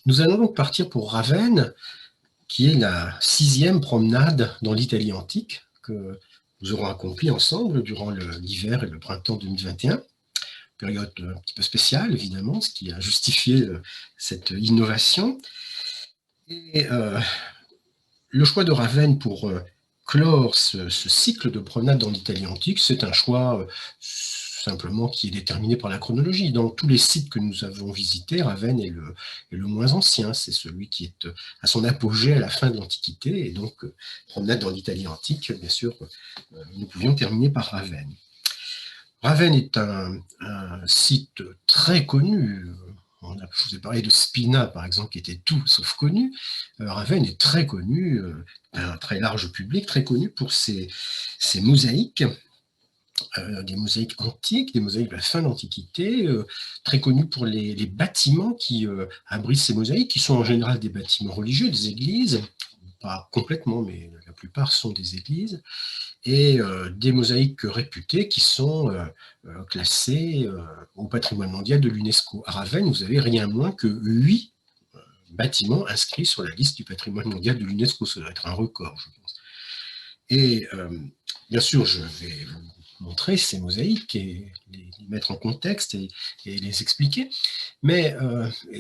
Nous allons donc partir pour Ravenne, qui est la 6e promenade dans l'Italie antique que nous aurons accomplie ensemble durant l'hiver et le printemps 2021. Période un petit peu spéciale, évidemment, ce qui a justifié cette innovation. Et le choix de Ravenne pour clore ce cycle de promenade dans l'Italie antique, c'est un choix simplement qui est déterminé par la chronologie. Dans tous les sites que nous avons visités, Ravenne est le moins ancien, c'est celui qui est à son apogée à la fin de l'Antiquité, et donc promenade dans l'Italie antique, bien sûr, nous pouvions terminer par Ravenne. Ravenne est un site très connu. Je vous ai parlé de Spina, par exemple, qui était tout sauf connu. Ravenne est très connu, un très large public, très connu pour ses mosaïques, des mosaïques antiques, des mosaïques de la fin de l'Antiquité, très connu pour les bâtiments qui abritent ces mosaïques, qui sont en général des bâtiments religieux, des églises, pas complètement, mais la plupart sont des églises, et des mosaïques réputées qui sont classées au patrimoine mondial de l'UNESCO. À Ravenne, vous avez rien moins que 8 bâtiments inscrits sur la liste du patrimoine mondial de l'UNESCO. Ça doit être un record, je pense. Et bien sûr, je vais vous montrer ces mosaïques et les mettre en contexte et les expliquer. Mais,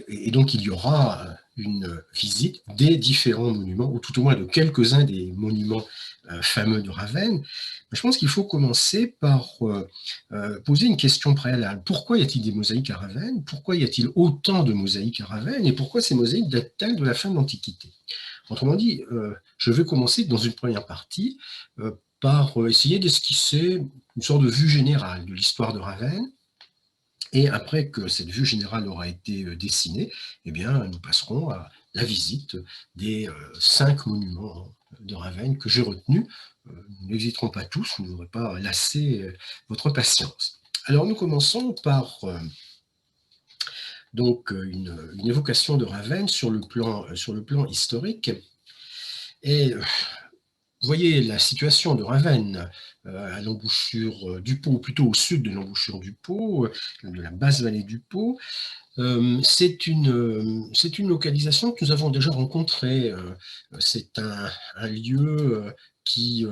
et donc, il y aura une visite des différents monuments, ou tout au moins de quelques-uns des monuments fameux de Ravenne. Je pense qu'il faut commencer par poser une question préalable. Pourquoi y a-t-il des mosaïques à Ravenne? Pourquoi y a-t-il autant de mosaïques à Ravenne? Et pourquoi ces mosaïques datent-elles de la fin de l'Antiquité? Autrement dit, je vais commencer dans une première partie par essayer d'esquisser une sorte de vue générale de l'histoire de Ravenne. Et après que cette vue générale aura été dessinée, eh bien, nous passerons à la visite des 5 monuments de Ravenne que j'ai retenus. Nous n'hésiterons pas tous, vous n'aurez pas lassé votre patience. Alors nous commençons par donc une évocation de Ravenne sur le plan historique. Et vous voyez la situation de Ravenne à l'embouchure du Pô, ou plutôt au sud de l'embouchure du Pô, de la basse vallée du Pô. C'est une localisation que nous avons déjà rencontrée. C'est un lieu qui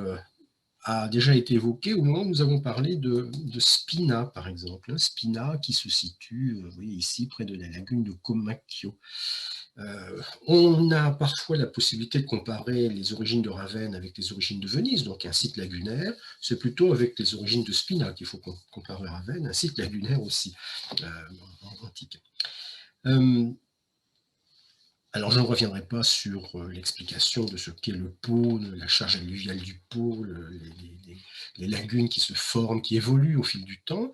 a déjà été évoqué au moment où nous avons parlé de Spina, par exemple. Spina qui se situe, vous voyez ici, près de la lagune de Comacchio. On a parfois la possibilité de comparer les origines de Ravenne avec les origines de Venise, donc un site lagunaire. C'est plutôt avec les origines de Spina qu'il faut comparer Ravenne, un site lagunaire aussi antique. Alors, je ne reviendrai pas sur l'explication de ce qu'est le Pô, la charge alluviale du Pô, les lagunes qui se forment, qui évoluent au fil du temps.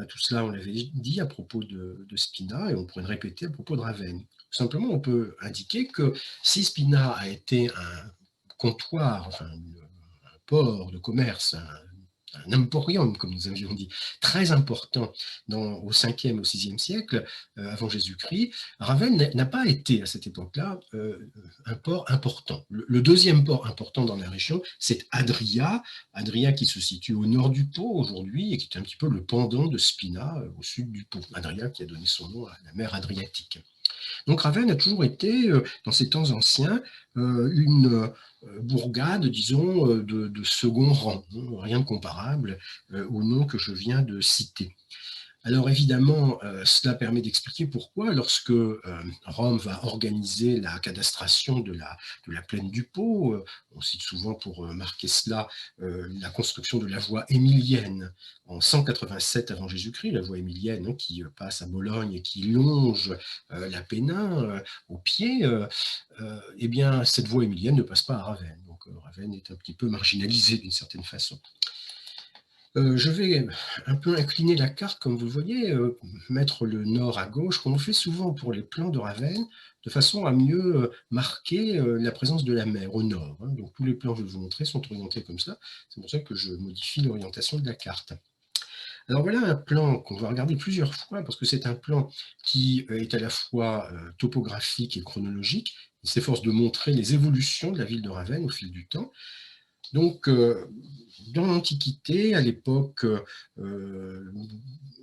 Tout cela, on l'avait dit à propos de Spina, et on pourrait le répéter à propos de Ravenne. Simplement, on peut indiquer que si Spina a été un comptoir, enfin un port de commerce, un emporium, comme nous avions dit, très important au 5e, au 6e siècle avant Jésus-Christ, Ravenne n'a pas été à cette époque-là un port important. Le deuxième port important dans la région, c'est Adria, Adria qui se situe au nord du Pô aujourd'hui et qui est un petit peu le pendant de Spina au sud du Pô. Adria qui a donné son nom à la mer Adriatique. Donc Ravenne a toujours été, dans ces temps anciens, une bourgade, disons, de second rang, rien de comparable au nom que je viens de citer. Alors évidemment, cela permet d'expliquer pourquoi, lorsque Rome va organiser la cadastration de la plaine du Pô, on cite souvent pour marquer cela la construction de la voie émilienne en 187 avant Jésus-Christ, la voie émilienne qui passe à Bologne et qui longe l'Apennin au pied, eh bien cette voie émilienne ne passe pas à Ravenne. Donc Ravenne est un petit peu marginalisée d'une certaine façon. Je vais un peu incliner la carte, comme vous le voyez, mettre le nord à gauche, comme on fait souvent pour les plans de Ravenne, de façon à mieux marquer la présence de la mer au nord. Donc tous les plans que je vais vous montrer sont orientés comme ça. C'est pour ça que je modifie l'orientation de la carte. Alors voilà un plan qu'on va regarder plusieurs fois, parce que c'est un plan qui est à la fois topographique et chronologique. Il s'efforce de montrer les évolutions de la ville de Ravenne au fil du temps. Donc, dans l'Antiquité, à l'époque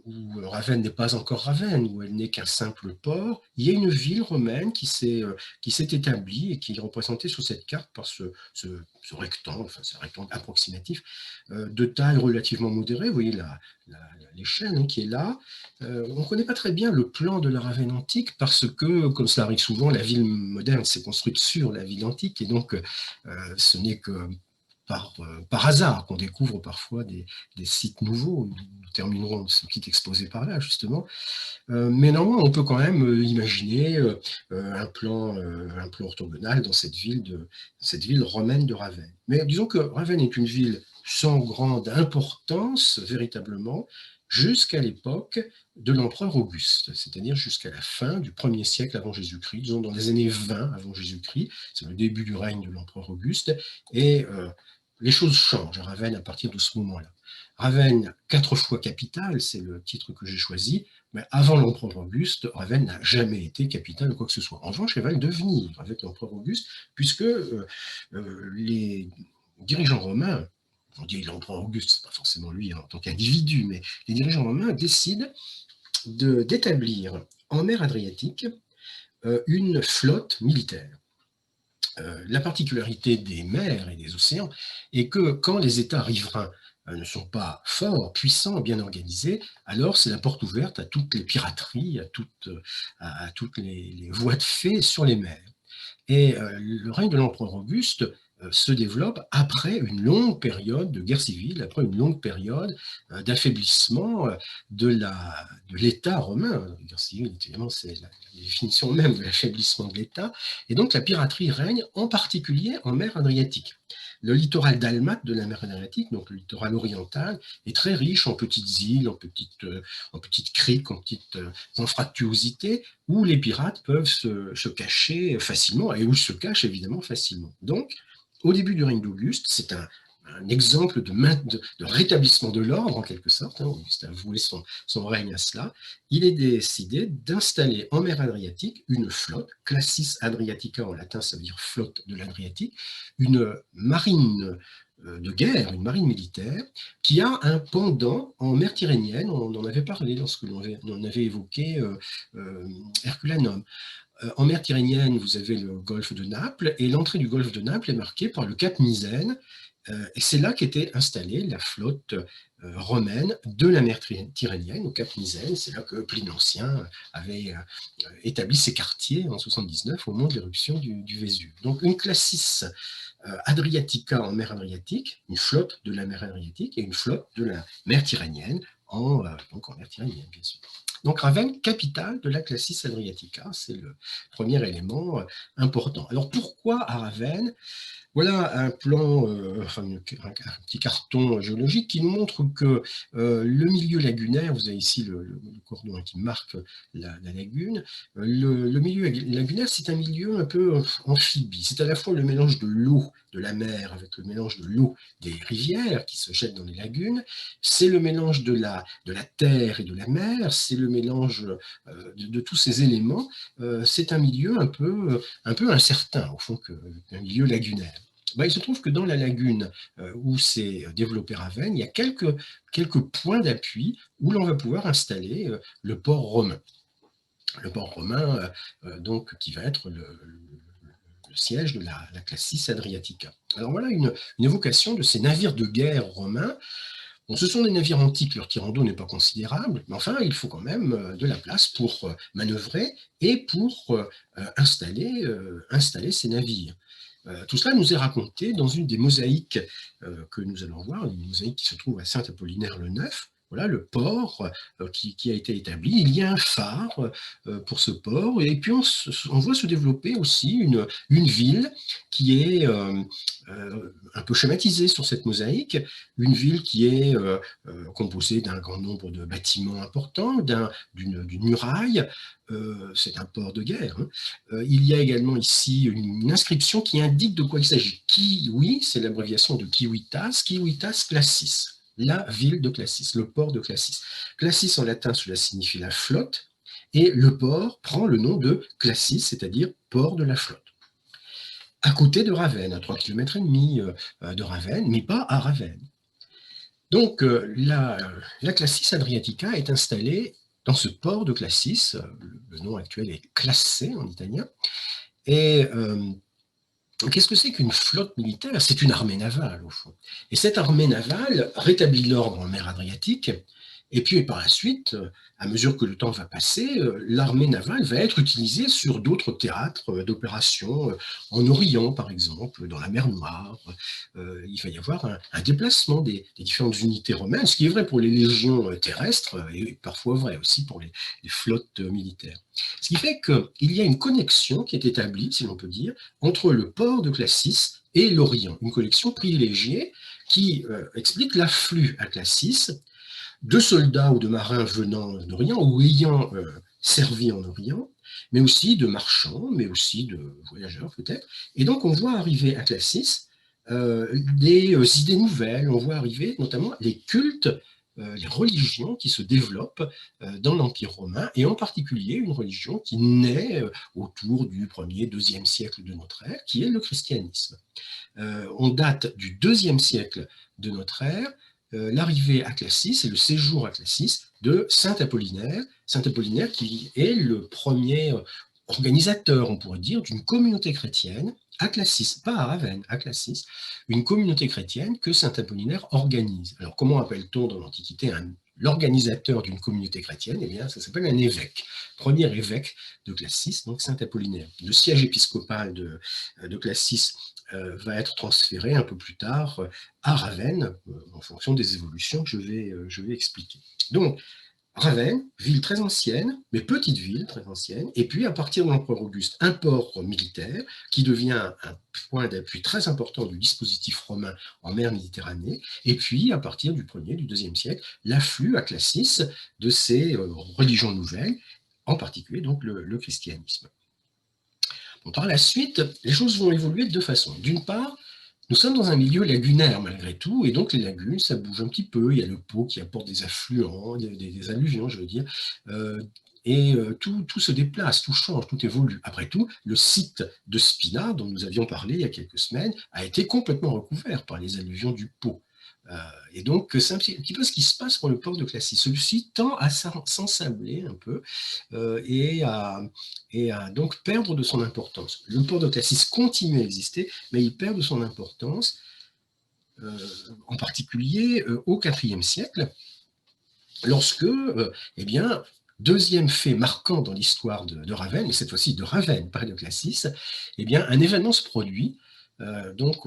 où Ravenne n'est pas encore Ravenne, où elle n'est qu'un simple port, il y a une ville romaine qui s'est établie et qui est représentée sur cette carte par ce rectangle, enfin c'est un rectangle approximatif, de taille relativement modérée. Vous voyez l'échelle qui est là. On ne connaît pas très bien le plan de la Ravenne antique parce que, comme cela arrive souvent, la ville moderne s'est construite sur la ville antique et donc ce n'est que par hasard qu'on découvre parfois des sites nouveaux. Nous terminerons ce petit exposé par là, justement. Mais normalement, on peut quand même imaginer un plan orthogonal dans cette ville romaine de Ravenne. Mais disons que Ravenne est une ville sans grande importance, véritablement, jusqu'à l'époque de l'empereur Auguste, c'est-à-dire jusqu'à la fin du 1er siècle avant Jésus-Christ, disons dans les années 20 avant Jésus-Christ, c'est le début du règne de l'empereur Auguste, et les choses changent à Ravenne à partir de ce moment-là. Ravenne, 4 fois capitale, c'est le titre que j'ai choisi, mais avant l'empereur Auguste, Ravenne n'a jamais été capitale de quoi que ce soit. En revanche, elle va le devenir avec l'empereur Auguste, puisque les dirigeants romains, on dit l'empereur Auguste, c'est pas forcément lui en tant qu'individu, mais les dirigeants romains décident d'établir en mer Adriatique une flotte militaire. La particularité des mers et des océans est que quand les États riverains ne sont pas forts, puissants, bien organisés, alors c'est la porte ouverte à toutes les pirateries, à toutes les voies de fait sur les mers. Et le règne de l'empereur Auguste se développe après une longue période de guerre civile, après une longue période d'affaiblissement de l'État romain. La guerre civile, évidemment, c'est la définition même de l'affaiblissement de l'État. Et donc la piraterie règne en particulier en mer Adriatique. Le littoral dalmate de la mer Adriatique, donc le littoral oriental, est très riche en petites îles, en petites criques, en petites anfractuosités, où les pirates peuvent se cacher facilement, et où se cachent évidemment facilement. Donc, au début du règne d'Auguste, c'est un exemple de rétablissement de l'ordre, en quelque sorte. Auguste a voué son règne à cela. Il est décidé d'installer en mer Adriatique une flotte, Classis Adriatica en latin, ça veut dire flotte de l'Adriatique, une marine de guerre, une marine militaire, qui a un pendant en mer Tyrrhénienne. On en avait parlé lorsque l'on avait évoqué Herculanum. En mer Tyrrhénienne, vous avez le golfe de Naples, et l'entrée du golfe de Naples est marquée par le cap Misène, et c'est là qu'était installée la flotte romaine de la mer Tyrrhénienne, au cap Misène. C'est là que Pline l'Ancien avait établi ses quartiers en 79 au moment de l'éruption du Vésuve. Donc une classis Adriatica en mer Adriatique, une flotte de la mer Adriatique et une flotte de la mer Tyrrhénienne, donc en mer Tyrrhénienne, bien sûr. Donc Ravenne, capitale de la Classis Adriatica, c'est le premier élément important. Alors pourquoi à Ravenne? Voilà un plan, un petit carton géologique qui nous montre que le milieu lagunaire, vous avez ici le cordon qui marque la lagune, le milieu lagunaire, c'est un milieu un peu amphibie. C'est à la fois le mélange de l'eau de la mer avec le mélange de l'eau des rivières qui se jettent dans les lagunes, c'est le mélange de la terre et de la mer, c'est le mélange de tous ces éléments. C'est un milieu un peu incertain, au fond, qu'un milieu lagunaire. Il se trouve que dans la lagune où s'est développé Ravenne, il y a quelques points d'appui où l'on va pouvoir installer le port romain. Le port romain, donc, qui va être le siège de la Classis Adriatica. Alors voilà une évocation de ces navires de guerre romains. Bon, ce sont des navires antiques, leur tirant d'eau n'est pas considérable, mais enfin, il faut quand même de la place pour manœuvrer et pour installer ces navires. Tout cela nous est raconté dans une des mosaïques que nous allons voir, une mosaïque qui se trouve à Saint-Apollinaire-le-Neuf. Voilà le port qui a été établi. Il y a un phare pour ce port, et puis on voit se développer aussi une ville qui est un peu schématisée sur cette mosaïque, une ville qui est composée d'un grand nombre de bâtiments importants, d'une muraille. C'est un port de guerre. Il y a également ici une inscription qui indique de quoi il s'agit. Kiwi, c'est l'abréviation de Kiwitas Classis, la ville de Classis, le port de Classis. Classis en latin, cela signifie la flotte, et le port prend le nom de Classis, c'est-à-dire port de la flotte. à côté de Ravenne, à 3,5 km de Ravenne, mais pas à Ravenne. Donc, la Classis Adriatica est installée dans ce port de Classis, le nom actuel est Classe en italien, et qu'est-ce que c'est qu'une flotte militaire? C'est une armée navale, au fond. Et cette armée navale rétablit l'ordre en mer Adriatique, et puis par la suite, à mesure que le temps va passer, l'armée navale va être utilisée sur d'autres théâtres d'opérations, en Orient par exemple, dans la mer Noire. Il va y avoir un déplacement des différentes unités romaines, ce qui est vrai pour les légions terrestres, et parfois vrai aussi pour les flottes militaires. Ce qui fait qu'il y a une connexion qui est établie, si l'on peut dire, entre le port de Classis et l'Orient, une connexion privilégiée qui explique l'afflux à Classis de soldats ou de marins venant d'Orient ou ayant servi en Orient, mais aussi de marchands, mais aussi de voyageurs peut-être. Et donc on voit arriver à Classis des idées nouvelles, on voit arriver notamment les cultes, les religions qui se développent dans l'Empire romain, et en particulier une religion qui naît autour du 1er, 2e siècle de notre ère, qui est le christianisme. On date du 2e siècle de notre ère, l'arrivée à Classis et le séjour à Classis de Saint Apollinaire qui est le premier organisateur, on pourrait dire, d'une communauté chrétienne à Classis, pas à Ravenne, à Classis, une communauté chrétienne que Saint Apollinaire organise. Alors comment appelle-t-on dans l'Antiquité l'organisateur d'une communauté chrétienne? Eh bien, ça s'appelle un évêque, premier évêque de Classis, donc Saint Apollinaire. Le siège épiscopal de Classis va être transféré un peu plus tard à Ravenne, en fonction des évolutions que je vais expliquer. Donc, Ravenne, ville très ancienne, mais petite ville très ancienne, et puis à partir de l'empereur Auguste, un port militaire qui devient un point d'appui très important du dispositif romain en mer Méditerranée, et puis à partir du 1er, du 2e siècle, l'afflux à Classis de ces religions nouvelles, en particulier donc le christianisme. Bon, par la suite, les choses vont évoluer de deux façons. D'une part, nous sommes dans un milieu lagunaire malgré tout, et donc les lagunes, ça bouge un petit peu. Il y a le Pô qui apporte des affluents, des alluvions, je veux dire, et tout se déplace, tout change, tout évolue. Après tout, le site de Spina, dont nous avions parlé il y a quelques semaines, a été complètement recouvert par les alluvions du Pô. Et donc, c'est un petit peu ce qui se passe pour le port de Classis. Celui-ci tend à s'ensabler un peu et à donc perdre de son importance. Le port de Classis continue à exister, mais il perd de son importance, en particulier au IVe siècle, lorsque, eh bien, deuxième fait marquant dans l'histoire de Ravenne, et cette fois-ci de Ravenne, pas de Classis, eh bien, un événement se produit donc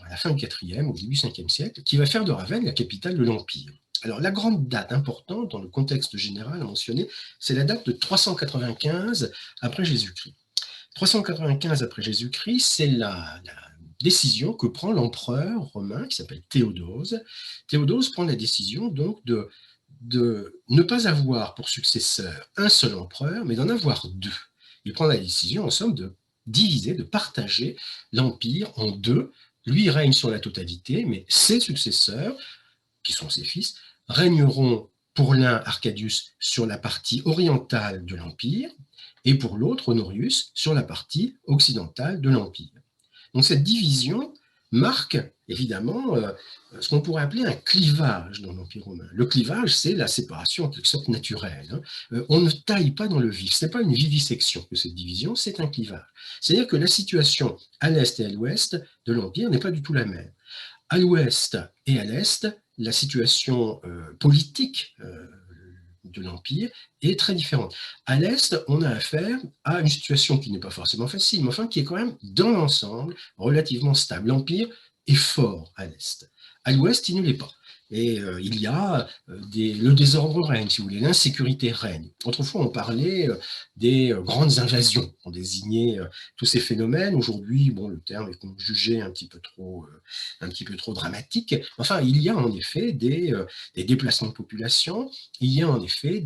à la fin du IVe, au début du Ve siècle, qui va faire de Ravenne la capitale de l'Empire. Alors, la grande date importante dans le contexte général à mentionner, c'est la date de 395 après Jésus-Christ. 395 après Jésus-Christ, c'est la décision que prend l'empereur romain qui s'appelle Théodose. Théodose prend la décision donc de ne pas avoir pour successeur un seul empereur, mais d'en avoir deux. Il prend la décision, en somme, de diviser, de partager l'empire en deux. Lui règne sur la totalité, mais ses successeurs, qui sont ses fils, régneront pour l'un, Arcadius, sur la partie orientale de l'empire, et pour l'autre, Honorius, sur la partie occidentale de l'empire. Donc cette division marque évidemment ce qu'on pourrait appeler un clivage dans l'Empire romain. Le clivage, c'est la séparation en quelque sorte naturelle. On ne taille pas dans le vif, ce n'est pas une vivisection que cette division, c'est un clivage. C'est-à-dire que la situation à l'est et à l'ouest de l'Empire n'est pas du tout la même. À l'ouest et à l'est, la situation politique de l'Empire est très différente. À l'Est, on a affaire à une situation qui n'est pas forcément facile, mais enfin qui est quand même, dans l'ensemble, relativement stable. L'Empire est fort à l'Est. À l'Ouest, il ne l'est pas. Et il y a le désordre règne, si vous voulez, l'insécurité règne. Autrefois, on parlait des grandes invasions. On désignait tous ces phénomènes. Aujourd'hui, bon, le terme est jugé un petit peu trop dramatique. Enfin, il y a en effet des déplacements de population, il y a en effet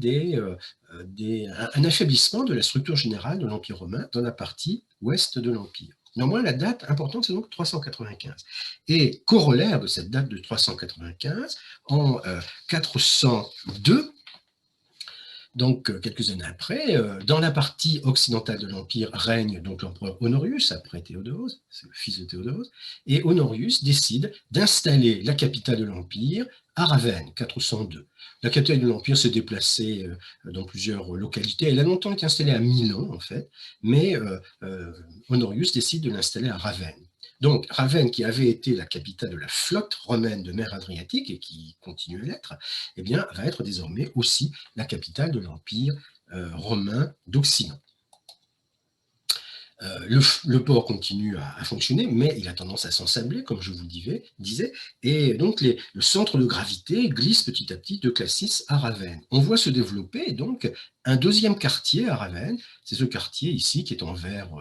un affaiblissement de la structure générale de l'Empire romain dans la partie ouest de l'Empire. Néanmoins, la date importante, c'est donc 395. Et corollaire de cette date de 395, en 402, Donc, quelques années après, dans la partie occidentale de l'Empire règne donc l'empereur Honorius, après Théodose, c'est le fils de Théodose, et Honorius décide d'installer la capitale de l'Empire à Ravenne, 402. La capitale de l'Empire s'est déplacée dans plusieurs localités. Elle a longtemps été installée à Milan, en fait, mais Honorius décide de l'installer à Ravenne. Donc, Ravenne, qui avait été la capitale de la flotte romaine de mer Adriatique et qui continue à l'être, eh bien, va être désormais aussi la capitale de l'Empire romain d'Occident. Le port continue à fonctionner, mais il a tendance à s'ensabler, comme je vous disais, et donc le centre de gravité glisse petit à petit de Classis à Ravenne. On voit se développer donc un deuxième quartier à Ravenne, c'est ce quartier ici qui est en vert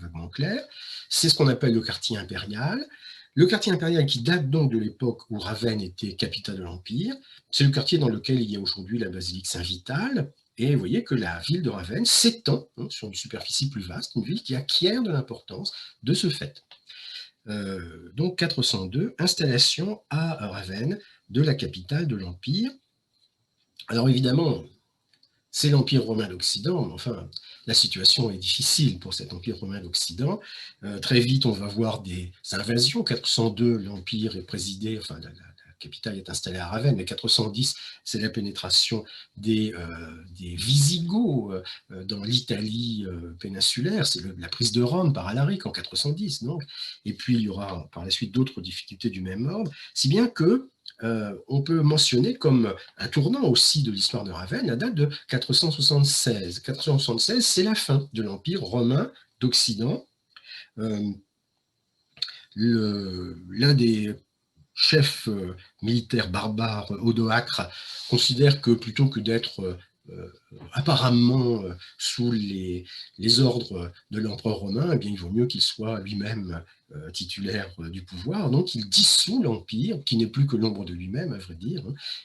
vaguement clair, c'est ce qu'on appelle le quartier impérial. Le quartier impérial qui date donc de l'époque où Ravenne était capitale de l'Empire, c'est le quartier dans lequel il y a aujourd'hui la basilique Saint-Vital. Et vous voyez que la ville de Ravenne s'étend sur une superficie plus vaste, une ville qui acquiert de l'importance de ce fait. Donc 402, installation à Ravenne de la capitale de l'Empire. Alors évidemment, c'est l'Empire romain d'Occident, mais enfin, la situation est difficile pour cet Empire romain d'Occident. Très vite, on va voir des invasions. 402, l'Empire est présidé, enfin, la capitale est installée à Ravenne, mais 410, c'est la pénétration des Visigoths dans l'Italie péninsulaire, c'est la prise de Rome par Alaric en 410, donc. Et puis, il y aura par la suite d'autres difficultés du même ordre, si bien que on peut mentionner comme un tournant aussi de l'histoire de Ravenne la date de 476. 476, c'est la fin de l'Empire romain d'Occident. L'un des chefs militaires barbares, Odoacre, considère que plutôt que d'être apparemment sous les ordres de l'empereur romain, eh bien, il vaut mieux qu'il soit lui-même titulaire du pouvoir. Donc il dissout l'Empire, qui n'est plus que l'ombre de lui-même, à vrai dire.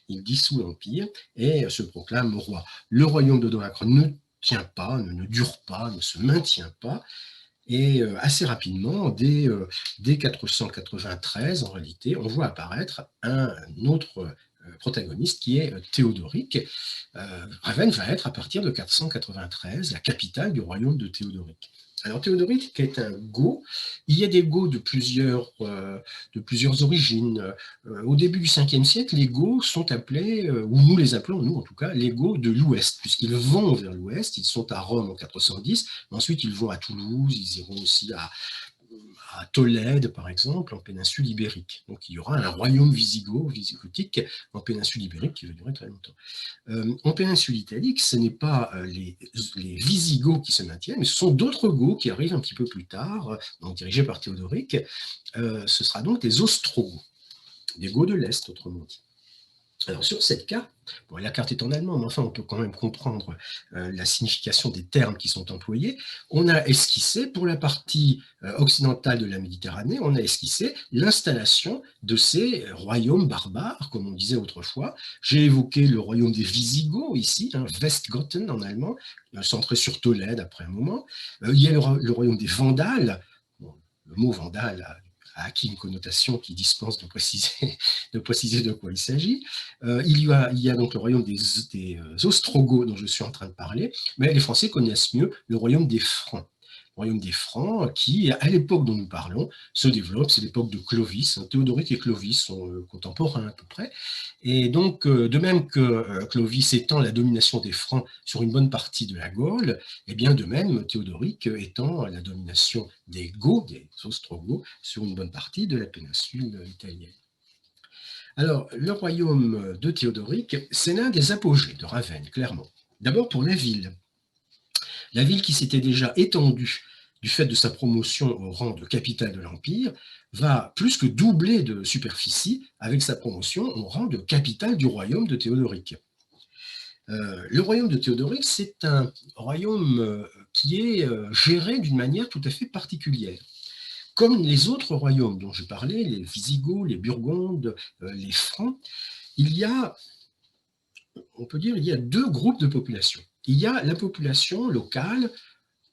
Il dissout l'Empire et se proclame roi. Le royaume d'Odoacre ne tient pas, ne dure pas, ne se maintient pas. Et assez rapidement, dès 493, en réalité, on voit apparaître un autre protagoniste qui est Théodoric. Ravenne va être, à partir de 493, la capitale du royaume de Théodoric. Alors Théodoric est un Goth. Il y a des Goths de plusieurs origines. Au début du 5e siècle, les Goths sont appelés, ou nous les appelons, nous en tout cas, les Goths de l'Ouest, puisqu'ils vont vers l'Ouest. Ils sont à Rome en 410, ensuite ils vont à Toulouse, ils iront aussi à Tolède, par exemple, en péninsule ibérique. Donc il y aura un royaume visigothique en péninsule ibérique qui va durer très longtemps. En péninsule italique, ce n'est pas les Visigoths qui se maintiennent, mais ce sont d'autres Goths qui arrivent un petit peu plus tard, donc dirigés par Théodoric. Ce sera donc les Ostrogoths, des Goths de l'Est, autrement dit. Alors sur cette carte, bon, la carte est en allemand, mais enfin on peut quand même comprendre la signification des termes qui sont employés. On a esquissé, pour la partie occidentale de la Méditerranée, on a esquissé l'installation de ces royaumes barbares, comme on disait autrefois. J'ai évoqué le royaume des Visigoths ici, Westgoten en allemand, centré sur Tolède après un moment. Il y a le royaume des Vandales. Bon, le mot Vandale a acquis une connotation qui dispense de préciser de quoi il s'agit. Il y a donc le royaume des Ostrogoths dont je suis en train de parler, mais les Français connaissent mieux le royaume des Francs. Le royaume des Francs qui, à l'époque dont nous parlons, se développe, c'est l'époque de Clovis. Théodoric et Clovis sont contemporains à peu près. Et donc, de même que Clovis étend la domination des Francs sur une bonne partie de la Gaule, et bien de même Théodoric étend la domination des Goths, des Ostrogoths, sur une bonne partie de la péninsule italienne. Alors, le royaume de Théodoric, c'est l'un des apogées de Ravenne, clairement. D'abord pour la ville. La ville qui s'était déjà étendue du fait de sa promotion au rang de capitale de l'Empire, va plus que doubler de superficie avec sa promotion au rang de capitale du royaume de Théodoric. Le royaume de Théodoric, c'est un royaume qui est géré d'une manière tout à fait particulière. Comme les autres royaumes dont je parlais, les Visigoths, les Burgondes, les Francs, on peut dire, il y a deux groupes de population. Il y a la population locale.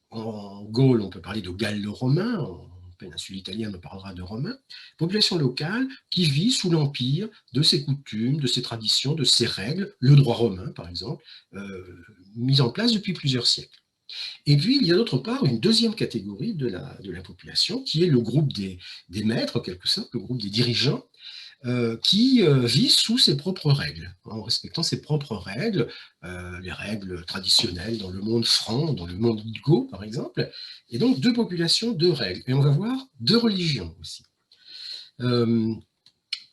En Gaule, on peut parler de Gallo-romain, en péninsule italienne, on parlera de romains, population locale qui vit sous l'empire de ses coutumes, de ses traditions, de ses règles, le droit romain par exemple, mis en place depuis plusieurs siècles. Et puis, il y a d'autre part une deuxième catégorie de la population, qui est le groupe des maîtres, en quelque sorte, le groupe des dirigeants, qui vit sous ses propres règles, en respectant ses propres règles, les règles traditionnelles dans le monde franc, dans le monde Go, par exemple, et donc deux populations, deux règles. Et on va voir deux religions aussi.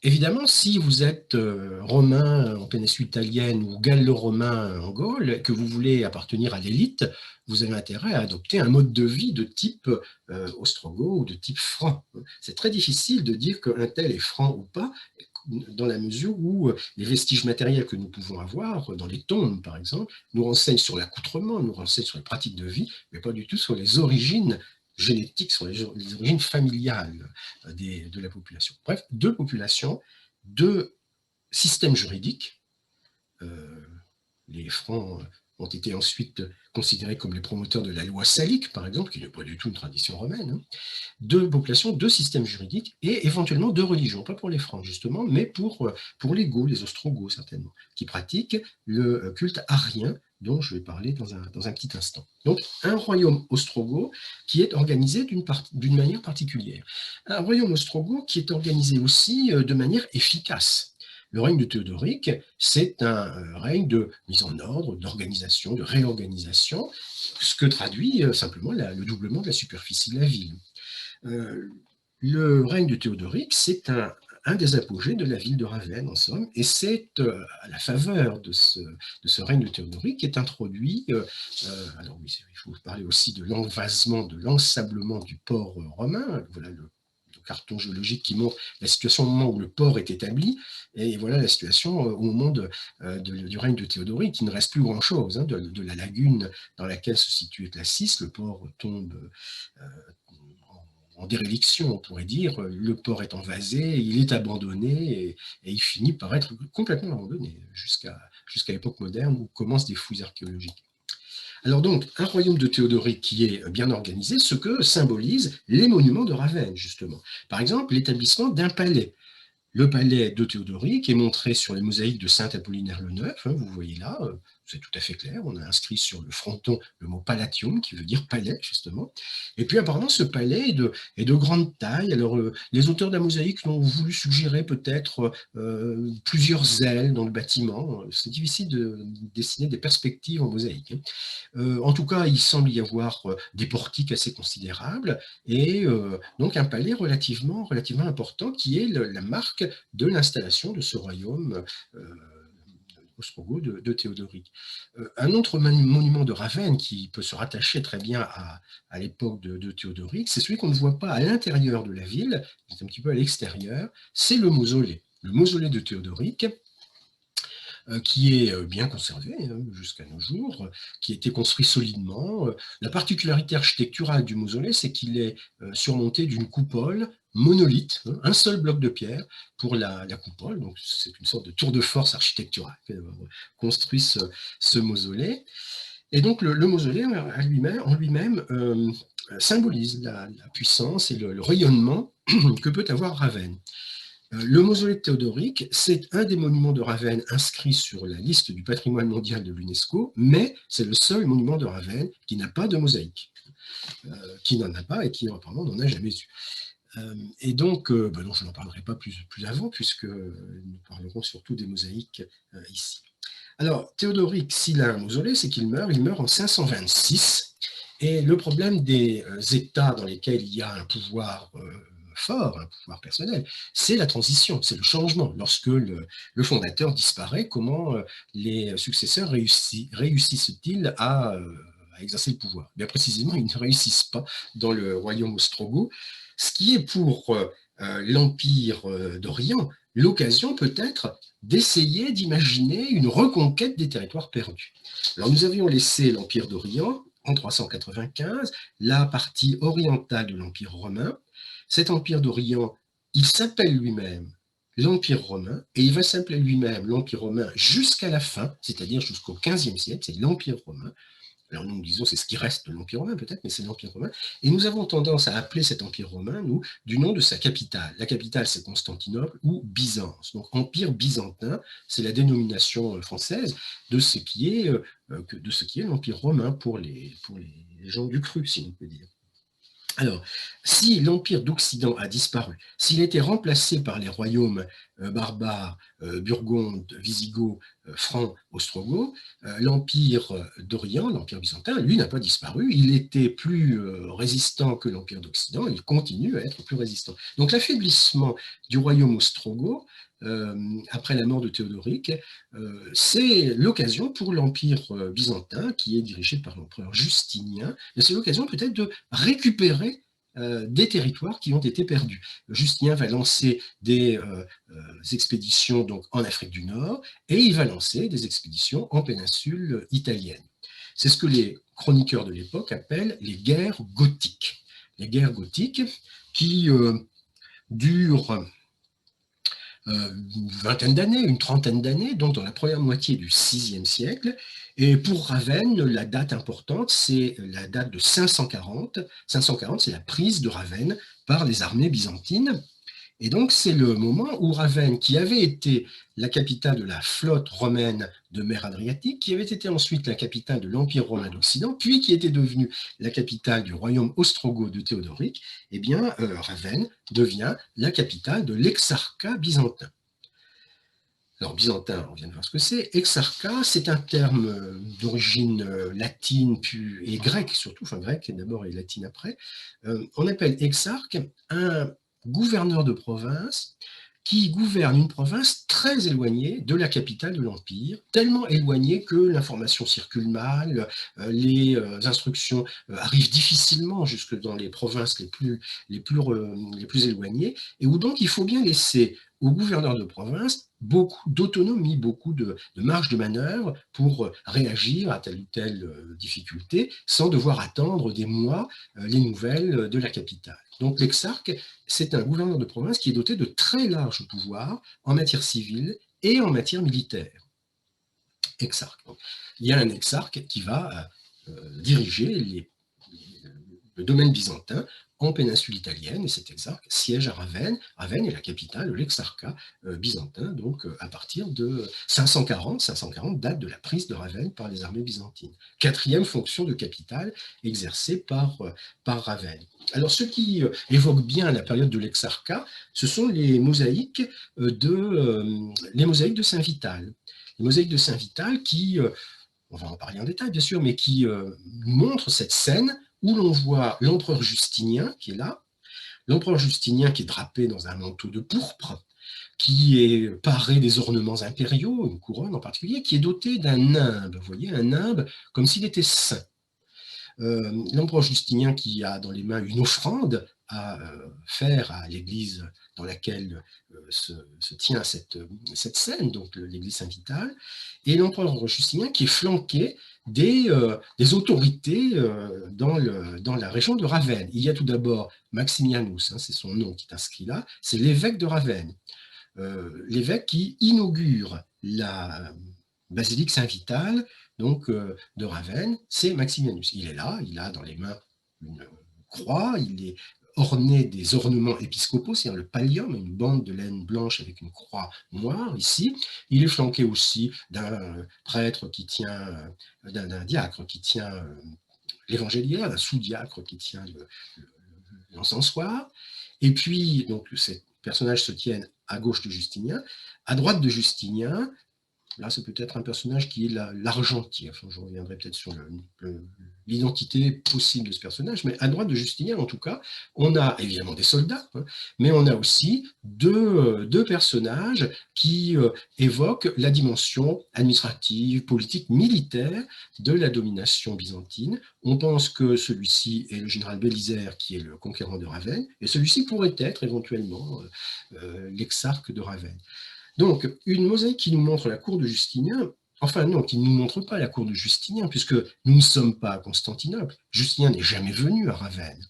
Évidemment, si vous êtes romain en péninsule italienne ou gallo-romain en Gaule, que vous voulez appartenir à l'élite, vous avez intérêt à adopter un mode de vie de type ostrogoth ou de type franc. C'est très difficile de dire qu'un tel est franc ou pas, dans la mesure où les vestiges matériels que nous pouvons avoir, dans les tombes par exemple, nous renseignent sur l'accoutrement, nous renseignent sur les pratiques de vie, mais pas du tout sur les origines génétiques, sur les origines familiales de la population. Bref, deux populations, deux systèmes juridiques. Les Francs ont été ensuite considérés comme les promoteurs de la loi salique, par exemple, qui n'est pas du tout une tradition romaine. Deux populations, deux systèmes juridiques et éventuellement deux religions, pas pour les Francs justement, mais pour les Goths, les Ostrogoths certainement, qui pratiquent le culte arien, dont je vais parler dans un petit instant. Donc, un royaume ostrogoth qui est organisé d'une manière particulière. Un royaume ostrogoth qui est organisé aussi de manière efficace. Le règne de Théodoric, c'est un règne de mise en ordre, d'organisation, de réorganisation, ce que traduit simplement le doublement de la superficie de la ville. Le règne de Théodoric, c'est un des apogées de la ville de Ravenne, en somme, et c'est à la faveur de ce règne de Théodoric qu'est introduit, alors oui, il faut parler aussi de l'envasement, de l'ensablement du port romain. Voilà le carton géologique qui montre la situation au moment où le port est établi, et voilà la situation au moment du règne de Théodoric. Il ne reste plus grand-chose de la lagune dans laquelle se situait Classis. Le port tombe en déréliction, on pourrait dire. Le port est envasé, il est abandonné, et il finit par être complètement abandonné jusqu'à l'époque moderne où commencent des fouilles archéologiques. Alors donc, un royaume de Théodoric qui est bien organisé, ce que symbolisent les monuments de Ravenne, justement. Par exemple, l'établissement d'un palais. Le palais de Théodoric est montré sur les mosaïques de Saint Apollinaire le Neuf, vous voyez là, c'est tout à fait clair, on a inscrit sur le fronton le mot palatium, qui veut dire palais, justement. Et puis apparemment, ce palais est de grande taille. Alors, les auteurs de la mosaïque ont voulu suggérer peut-être plusieurs ailes dans le bâtiment. C'est difficile de dessiner des perspectives en mosaïque. En tout cas, il semble y avoir des portiques assez considérables, et donc un palais relativement important qui est la marque de l'installation de ce royaume ostrogoth de Théodoric. Un autre monument de Ravenne qui peut se rattacher très bien à l'époque de Théodoric, c'est celui qu'on ne voit pas à l'intérieur de la ville, c'est un petit peu à l'extérieur, c'est le mausolée. Le mausolée de Théodoric, qui est bien conservé jusqu'à nos jours, qui a été construit solidement. La particularité architecturale du mausolée, c'est qu'il est surmonté d'une coupole monolithe, un seul bloc de pierre pour la coupole, donc c'est une sorte de tour de force architecturale qui a construit ce mausolée. Et donc le mausolée en lui-même symbolise la puissance et le rayonnement que peut avoir Ravenne. Le mausolée de Théodoric, c'est un des monuments de Ravenne inscrits sur la liste du patrimoine mondial de l'UNESCO, mais c'est le seul monument de Ravenne qui n'a pas de mosaïque, qui n'en a pas et qui apparemment n'en a jamais eu. Et donc, non, je n'en parlerai pas plus avant, puisque nous parlerons surtout des mosaïques ici. Alors, Théodoric, s'il a un mausolée, c'est qu'il meurt en 526, et le problème des États dans lesquels il y a un pouvoir fort, un pouvoir personnel, c'est la transition, c'est le changement. Lorsque le fondateur disparaît, comment les successeurs réussissent-ils à exercer le pouvoir? Bien précisément, ils ne réussissent pas dans le royaume ostrogoth, ce qui est pour l'Empire d'Orient l'occasion peut-être d'essayer d'imaginer une reconquête des territoires perdus. Alors nous avions laissé l'Empire d'Orient en 395, la partie orientale de l'Empire romain. Cet Empire d'Orient, il s'appelle lui-même l'Empire romain, et il va s'appeler lui-même l'Empire romain jusqu'à la fin, c'est-à-dire jusqu'au XVe siècle, c'est l'Empire romain. Alors nous disons c'est ce qui reste de l'Empire romain peut-être, mais c'est l'Empire romain. Et nous avons tendance à appeler cet Empire romain, nous, du nom de sa capitale. La capitale, c'est Constantinople ou Byzance. Donc Empire byzantin, c'est la dénomination française de ce qui est, l'Empire romain pour les gens du cru, si on peut dire. Alors, si l'Empire d'Occident a disparu, s'il a été remplacé par les royaumes barbares, burgondes, visigoths, francs, ostrogoths, l'Empire d'Orient, l'Empire byzantin, lui, n'a pas disparu. Il était plus résistant que l'Empire d'Occident, il continue à être plus résistant. Donc l'affaiblissement du royaume ostrogoth, après la mort de Théodoric, c'est l'occasion pour l'Empire byzantin, qui est dirigé par l'empereur Justinien, mais c'est l'occasion peut-être de récupérer des territoires qui ont été perdus. Justinien va lancer des expéditions donc, en Afrique du Nord et il va lancer des expéditions en péninsule italienne. C'est ce que les chroniqueurs de l'époque appellent les guerres gothiques. Les guerres gothiques qui durent une vingtaine d'années, une trentaine d'années, donc dans la première moitié du VIe siècle. Et pour Ravenne, la date importante, c'est la date de 540. 540, c'est la prise de Ravenne par les armées byzantines. Et donc, c'est le moment où Ravenne, qui avait été la capitale de la flotte romaine de mer Adriatique, qui avait été ensuite la capitale de l'Empire romain d'Occident, puis qui était devenue la capitale du royaume ostrogoth de Théodoric, eh bien, Ravenne devient la capitale de l'exarcat byzantin. Alors, byzantin, on vient de voir ce que c'est. Exarcat, c'est un terme d'origine latine et grecque surtout, enfin grecque d'abord et latine après. On appelle exarque un gouverneur de province qui gouverne une province très éloignée de la capitale de l'Empire, tellement éloignée que l'information circule mal, les instructions arrivent difficilement jusque dans les provinces les plus éloignées, et où donc il faut bien laisser au gouverneur de province beaucoup d'autonomie, beaucoup de marge de manœuvre pour réagir à telle ou telle difficulté sans devoir attendre des mois les nouvelles de la capitale. Donc l'exarque, c'est un gouverneur de province qui est doté de très larges pouvoirs en matière civile et en matière militaire. Exarque. Donc, il y a un exarque qui va diriger le domaine byzantin en péninsule italienne, et cet exarque siège à Ravenne. Ravenne est la capitale de l'exarcat byzantin, donc à partir de 540. 540 date de la prise de Ravenne par les armées byzantines. Quatrième fonction de capitale exercée par Ravenne. Alors, ce qui évoque bien la période de l'exarcat, ce sont les mosaïques de Saint-Vital. Les mosaïques de Saint-Vital qui, on va en parler en détail bien sûr, mais qui montrent cette scène où l'on voit l'empereur Justinien qui est là, l'empereur Justinien qui est drapé dans un manteau de pourpre, qui est paré des ornements impériaux, une couronne en particulier, qui est doté d'un nimbe, vous voyez, un nimbe comme s'il était saint. L'empereur Justinien qui a dans les mains une offrande à faire à l'église dans laquelle se tient cette scène, donc l'église Saint-Vital, et l'empereur Justinien qui est flanqué des autorités dans la région de Ravenne. Il y a tout d'abord Maximianus, c'est son nom qui est inscrit là, c'est l'évêque de Ravenne, l'évêque qui inaugure la basilique Saint-Vital, donc de Ravenne, c'est Maximianus. Il est là, il a dans les mains une croix, il est orné des ornements épiscopaux, c'est-à-dire le pallium, une bande de laine blanche avec une croix noire ici. Il est flanqué aussi d'un prêtre qui tient, d'un diacre qui tient l'évangéliaire, d'un sous-diacre qui tient l'encensoir. Et puis, donc, ces personnages se tiennent à gauche de Justinien. À droite de Justinien, là, c'est peut-être un personnage qui est l'argentier. Enfin, je reviendrai peut-être sur l'identité possible de ce personnage. Mais à droite de Justinien, en tout cas, on a évidemment des soldats, mais on a aussi deux personnages qui évoquent la dimension administrative, politique, militaire de la domination byzantine. On pense que celui-ci est le général Bélisaire, qui est le conquérant de Ravenne, et celui-ci pourrait être éventuellement l'exarque de Ravenne. Donc, une mosaïque qui nous montre la cour de Justinien, enfin non, qui ne nous montre pas la cour de Justinien, puisque nous ne sommes pas à Constantinople. Justinien n'est jamais venu à Ravenne.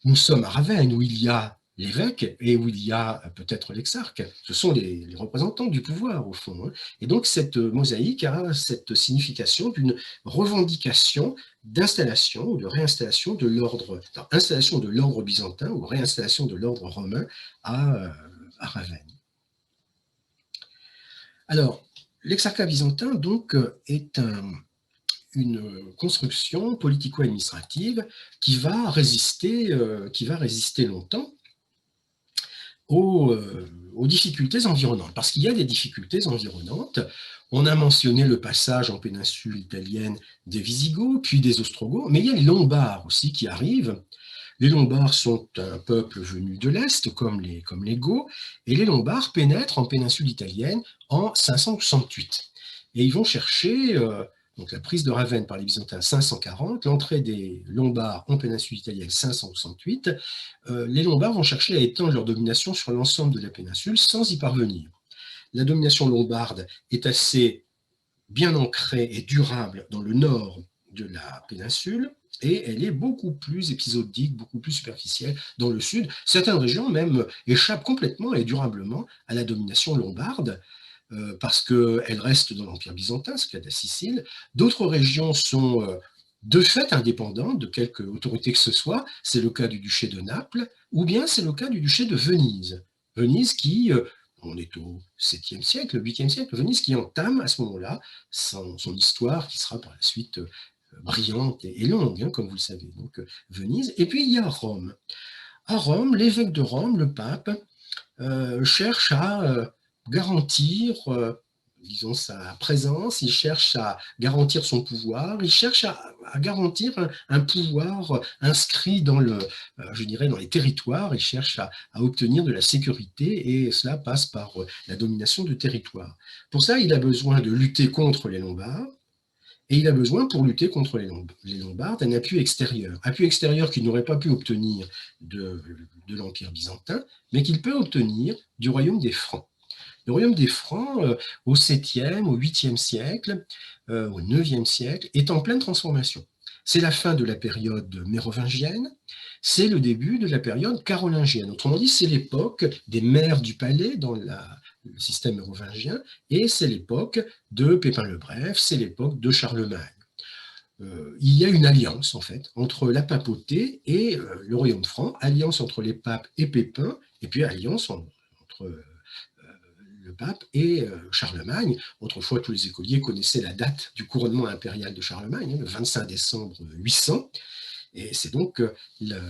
Nous sommes à Ravenne, où il y a l'évêque et où il y a peut-être l'exarque. Ce sont les représentants du pouvoir, au fond, hein. Et donc, cette mosaïque a cette signification d'une revendication d'installation ou de réinstallation de l'ordre, installation de l'ordre byzantin ou réinstallation de l'ordre romain à Ravenne. Alors, l'exarcat byzantin, donc, est une construction politico-administrative qui va résister longtemps aux difficultés environnantes, parce qu'il y a des difficultés environnantes. On a mentionné le passage en péninsule italienne des Visigoths, puis des Ostrogoths, mais il y a les Lombards aussi qui arrivent. Les Lombards sont un peuple venu de l'Est, comme les Goths, et les Lombards pénètrent en péninsule italienne en 568. Et ils vont chercher donc la prise de Ravenne par les Byzantins 540, l'entrée des Lombards en péninsule italienne 568. Les Lombards vont chercher à étendre leur domination sur l'ensemble de la péninsule sans y parvenir. La domination lombarde est assez bien ancrée et durable dans le nord de la péninsule, et elle est beaucoup plus épisodique, beaucoup plus superficielle dans le sud. Certaines régions même échappent complètement et durablement à la domination lombarde, parce qu'elles restent dans l'Empire byzantin, ce cas de la Sicile. D'autres régions sont de fait indépendantes de quelque autorité que ce soit. C'est le cas du duché de Naples, ou bien c'est le cas du duché de Venise. Venise qui, on est au 7e siècle, 8e siècle, Venise qui entame à ce moment-là son histoire qui sera par la suite brillante et longue, hein, comme vous le savez. Donc Venise. Et puis il y a Rome. À Rome, l'évêque de Rome, le pape, cherche à garantir, disons, sa présence, il cherche à garantir son pouvoir, il cherche à garantir un pouvoir inscrit dans je dirais, dans les territoires, il cherche à obtenir de la sécurité, et cela passe par la domination de territoire. Pour ça, il a besoin de lutter contre les Lombards, et il a besoin, pour lutter contre les Lombards, d'un appui extérieur qu'il n'aurait pas pu obtenir de l'Empire byzantin, mais qu'il peut obtenir du royaume des Francs. Le royaume des Francs, au 7e, au 8e siècle, au 9e siècle, est en pleine transformation. C'est la fin de la période mérovingienne, c'est le début de la période carolingienne. Autrement dit, c'est l'époque des maires du palais dans le système mérovingien, et c'est l'époque de Pépin le Bref, c'est l'époque de Charlemagne. Il y a une alliance, en fait, entre la papauté et le royaume franc, alliance entre les papes et Pépin, et puis alliance entre le pape et Charlemagne. Autrefois, tous les écoliers connaissaient la date du couronnement impérial de Charlemagne, le 25 décembre 800. Et c'est donc la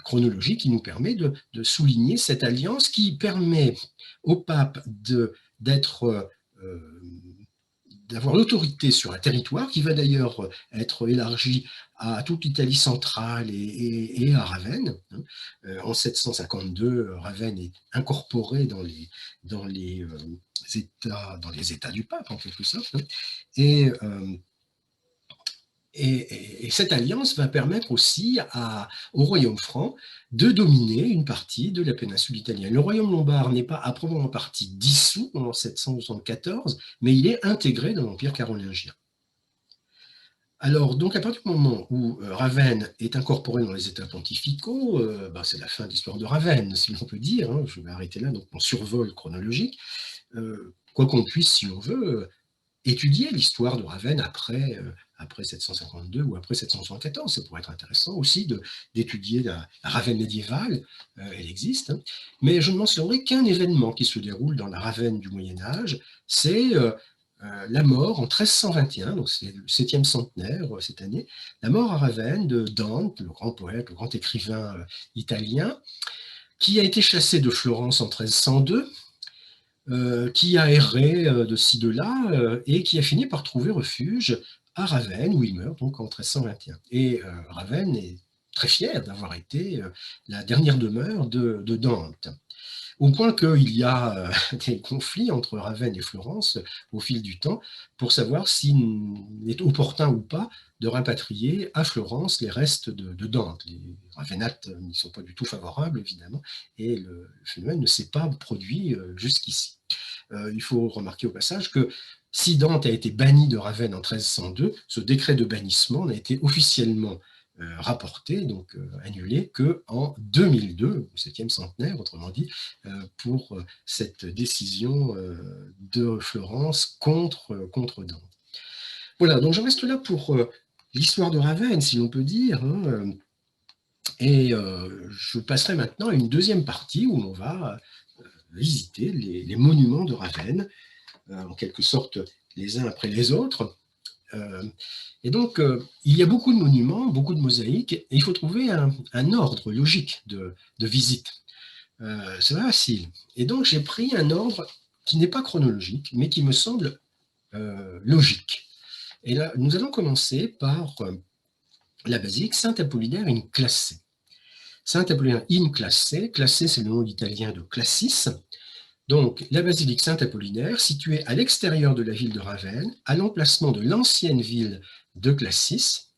chronologie qui nous permet de souligner cette alliance qui permet au pape d'avoir l'autorité sur un territoire qui va d'ailleurs être élargi à toute l'Italie centrale et à Ravenne. En 752, Ravenne est incorporée dans les États du pape, en quelque sorte. Et cette alliance va permettre aussi au royaume franc de dominer une partie de la péninsule italienne. Le royaume lombard n'est pas à proprement partie dissous en 774, mais il est intégré dans l'Empire carolingien. Alors, donc, à partir du moment où Ravenne est incorporé dans les États pontificaux, c'est la fin de l'histoire de Ravenne, si l'on peut dire, hein, je vais arrêter là, donc mon survol chronologique, quoi qu'on puisse, si on veut, étudier l'histoire de Ravenne après 752 ou après 774. Ça pourrait être intéressant aussi d'étudier la Ravenne médiévale, elle existe, hein. Mais je ne mentionnerai qu'un événement qui se déroule dans la Ravenne du Moyen-Âge, c'est la mort en 1321, donc c'est le 7e centenaire cette année, la mort à Ravenne de Dante, le grand poète, le grand écrivain italien, qui a été chassé de Florence en 1302, qui a erré de ci, de là, et qui a fini par trouver refuge à Ravenne, où il meurt donc en 1321. Et Ravenne est très fier d'avoir été la dernière demeure de Dante, au point qu'il y a des conflits entre Ravenne et Florence au fil du temps pour savoir s'il est opportun ou pas de rapatrier à Florence les restes de Dante. Les Ravennate n'y sont pas du tout favorables, évidemment, et le phénomène ne s'est pas produit jusqu'ici. Il faut remarquer au passage que si Dante a été banni de Ravenne en 1302, ce décret de bannissement n'a été officiellement rapporté, donc annulé, qu'en 2002, au 7e centenaire, autrement dit, pour cette décision de Florence contre Dante. Voilà, donc je reste là pour l'histoire de Ravenne, si l'on peut dire, hein, et je passerai maintenant à une deuxième partie où on va visiter les monuments de Ravenne, en quelque sorte les uns après les autres. Et donc, il y a beaucoup de monuments, beaucoup de mosaïques, et il faut trouver un ordre logique de visite. C'est pas facile. Et donc, j'ai pris un ordre qui n'est pas chronologique, mais qui me semble logique. Et là, nous allons commencer par la basilique Saint-Apollinaire in Classe. Saint-Apollinaire in Classe, Classe c'est le nom italien de Classis. Donc, la basilique Saint-Apollinaire, située à l'extérieur de la ville de Ravenne, à l'emplacement de l'ancienne ville de Classis.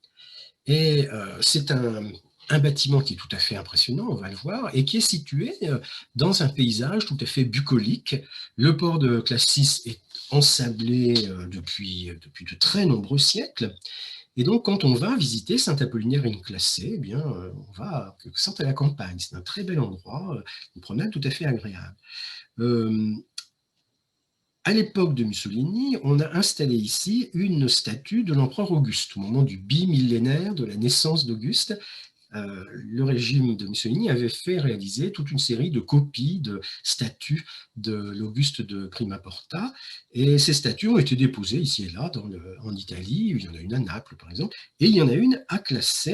Et c'est un bâtiment qui est tout à fait impressionnant, on va le voir, et qui est situé dans un paysage tout à fait bucolique. Le port de Classis est ensablé depuis de très nombreux siècles. Et donc, quand on va visiter Saint-Apollinaire in Classe, eh bien, on va en quelque sorte à la campagne. C'est un très bel endroit, une promenade tout à fait agréable. À l'époque de Mussolini, on a installé ici une statue de l'empereur Auguste. Au moment du bimillénaire de la naissance d'Auguste, le régime de Mussolini avait fait réaliser toute une série de copies de statues de l'Auguste de Prima Porta. Et ces statues ont été déposées ici et là en Italie. Il y en a une à Naples, par exemple. Et il y en a une à Classe,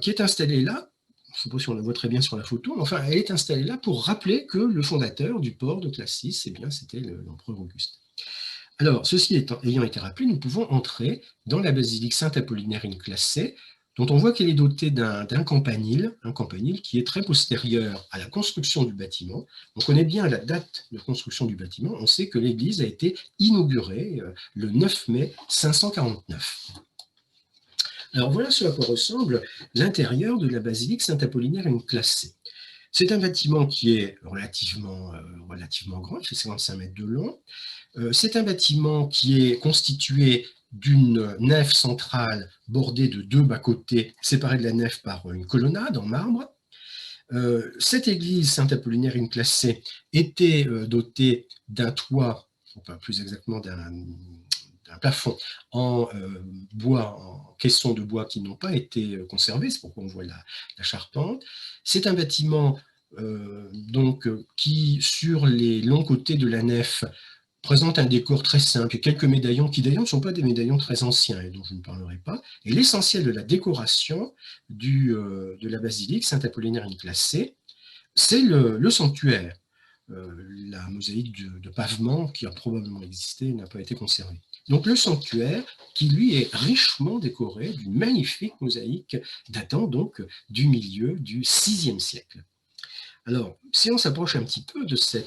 qui est installée là. Je ne sais pas si on la voit très bien sur la photo, mais enfin, elle est installée là pour rappeler que le fondateur du port de Classis, eh bien, c'était l'empereur Auguste. Alors, ceci ayant été rappelé, nous pouvons entrer dans la basilique Saint-Apollinaire in Classe, dont on voit qu'elle est dotée d'un campanile, un campanile qui est très postérieur à la construction du bâtiment. On connaît bien la date de construction du bâtiment, on sait que l'église a été inaugurée le 9 mai 549. Alors voilà ce à quoi ressemble l'intérieur de la basilique Saint-Apollinaire in Classe. C'est un bâtiment qui est relativement grand, il fait 55 mètres de long. C'est un bâtiment qui est constitué d'une nef centrale bordée de 2 bas-côtés, séparés de la nef par une colonnade en marbre. Cette église Saint-Apollinaire in Classe était dotée d'un toit, enfin plus exactement d'un plafond en bois, en caissons de bois qui n'ont pas été conservés, c'est pourquoi on voit la charpente. C'est un bâtiment qui, sur les longs côtés de la nef, présente un décor très simple, et quelques médaillons qui d'ailleurs ne sont pas des médaillons très anciens et dont je ne parlerai pas. Et l'essentiel de la décoration de la basilique Saint-Apollinaire in Classe, c'est le sanctuaire. La mosaïque de pavement qui a probablement existé n'a pas été conservée. Donc le sanctuaire qui lui est richement décoré d'une magnifique mosaïque datant donc du milieu du VIe siècle. Alors, si on s'approche un petit peu de ce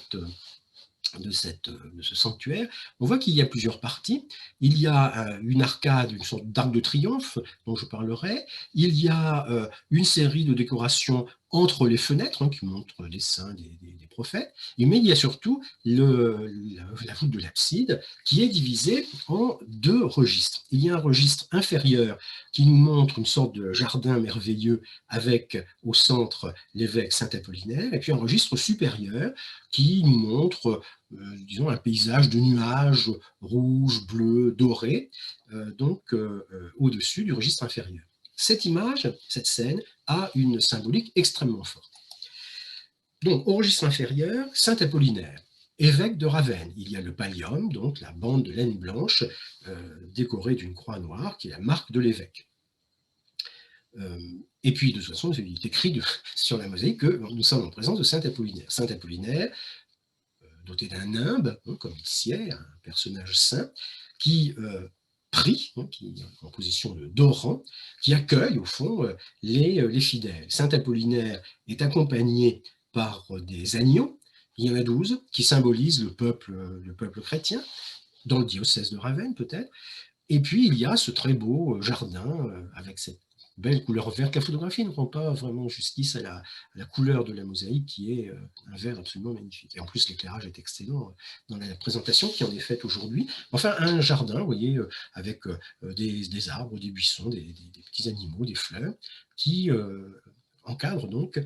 sanctuaire, on voit qu'il y a plusieurs parties. Il y a une arcade, une sorte d'arc de triomphe dont je parlerai. Il y a une série de décorations entre les fenêtres qui montrent les saints des prophètes. Mais il y a surtout la voûte de l'abside qui est divisée en 2 registres. Il y a un registre inférieur qui nous montre une sorte de jardin merveilleux avec au centre l'évêque Saint-Apollinaire, et puis un registre supérieur qui nous montre disons un paysage de nuages rouges, bleus, dorés, au-dessus du registre inférieur. Cette image, cette scène, a une symbolique extrêmement forte. Donc, au registre inférieur, Saint Apollinaire, évêque de Ravenne. Il y a le pallium, donc la bande de laine blanche, décorée d'une croix noire, qui est la marque de l'évêque. Et puis, de toute façon, il est écrit sur la mosaïque que nous sommes en présence de Saint Apollinaire. Saint Apollinaire, doté d'un nimbe, comme il sied, un personnage saint, qui prie, qui est en position de d'orant, qui accueille au fond les fidèles. Saint Apollinaire est accompagné par des agneaux, il y en a 12, qui symbolisent le peuple chrétien, dans le diocèse de Ravenne peut-être, et puis il y a ce très beau jardin avec cette belle couleur verte. La photographie ne rend pas vraiment justice à la couleur de la mosaïque, qui est un vert absolument magnifique. Et en plus, l'éclairage est excellent dans la présentation qui en est faite aujourd'hui. Enfin, un jardin, vous voyez, avec des arbres, des buissons, des petits animaux, des fleurs, qui encadrent donc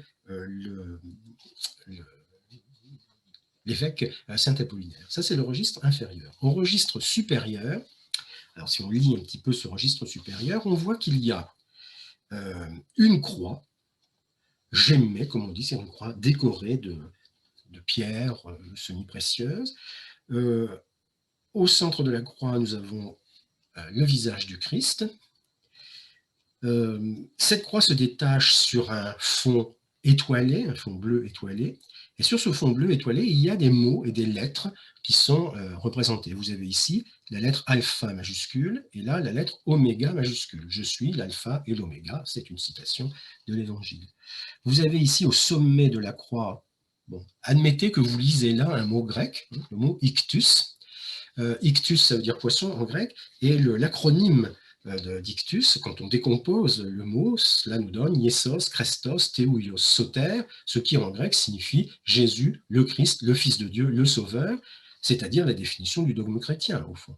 l'évêque Saint-Apollinaire. Ça, c'est le registre inférieur. Au registre supérieur, alors si on lit un petit peu ce registre supérieur, on voit qu'il y a une croix gemmée, comme on dit, c'est une croix décorée de pierres semi-précieuses. Au centre de la croix, nous avons le visage du Christ. Cette croix se détache sur un fond étoilé, un fond bleu étoilé, et sur ce fond bleu étoilé, il y a des mots et des lettres qui sont représentés. Vous avez ici la lettre alpha majuscule, et là la lettre oméga majuscule. Je suis l'alpha et l'oméga, c'est une citation de l'Évangile. Vous avez ici au sommet de la croix, bon, admettez que vous lisez là un mot grec, le mot ictus. Ictus, ça veut dire poisson en grec, et l'acronyme d'ictus, quand on décompose le mot, cela nous donne Iessos, Christos, Théouios, Soter, ce qui en grec signifie Jésus, le Christ, le Fils de Dieu, le Sauveur, c'est-à-dire la définition du dogme chrétien, au fond.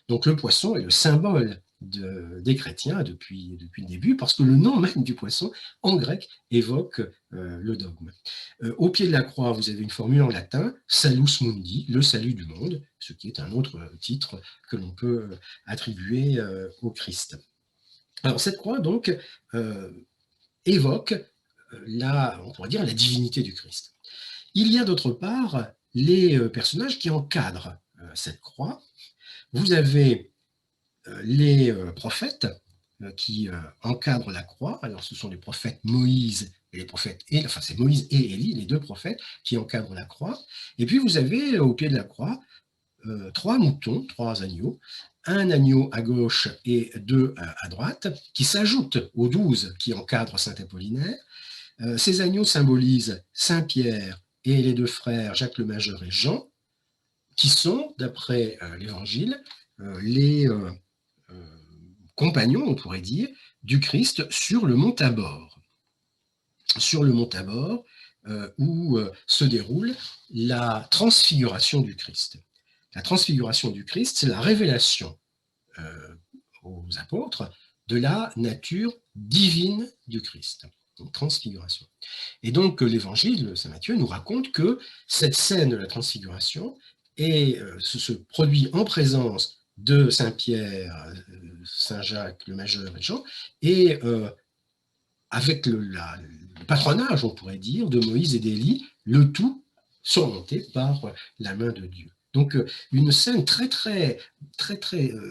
Donc le poisson est le symbole des chrétiens depuis le début, parce que le nom même du poisson, en grec, évoque le dogme. Au pied de la croix, vous avez une formule en latin, Salus Mundi, le salut du monde, ce qui est un autre titre que l'on peut attribuer au Christ. Alors cette croix, donc, évoque on pourrait dire, la divinité du Christ. Il y a d'autre part les personnages qui encadrent cette croix. Vous avez les prophètes qui encadrent la croix. Alors ce sont les prophètes Moïse et les prophètes, enfin c'est Moïse et Élie, les deux prophètes qui encadrent la croix. Et puis vous avez au pied de la croix 3 moutons, 3 agneaux, un agneau à gauche et 2 à droite, qui s'ajoutent aux 12 qui encadrent Saint Apollinaire. Ces agneaux symbolisent Saint Pierre et les 2 frères Jacques le Majeur et Jean, qui sont, d'après l'Évangile, les compagnons, on pourrait dire, du Christ sur le mont Tabor. Sur le mont Tabor, où se déroule la transfiguration du Christ. La transfiguration du Christ, c'est la révélation aux apôtres de la nature divine du Christ. Une transfiguration. Et donc l'Évangile, Saint Matthieu, nous raconte que cette scène de la transfiguration se produit en présence de Saint Pierre, Saint Jacques le Majeur et Jean, et avec le patronage, on pourrait dire, de Moïse et d'Élie, le tout surmonté par la main de Dieu. Donc une scène très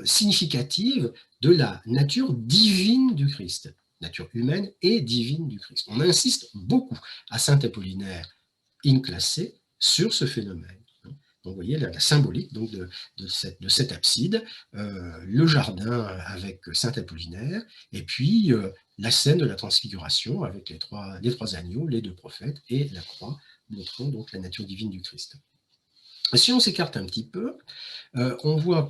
significative de la nature divine du Christ, nature humaine et divine du Christ. On insiste beaucoup à Saint Apollinaire in classe sur ce phénomène. Donc, vous voyez la symbolique donc, de cette abside, le jardin avec Saint Apollinaire, et puis la scène de la transfiguration avec les trois agneaux, les 2 prophètes et la croix, montrant donc la nature divine du Christ. Si on s'écarte un petit peu, on voit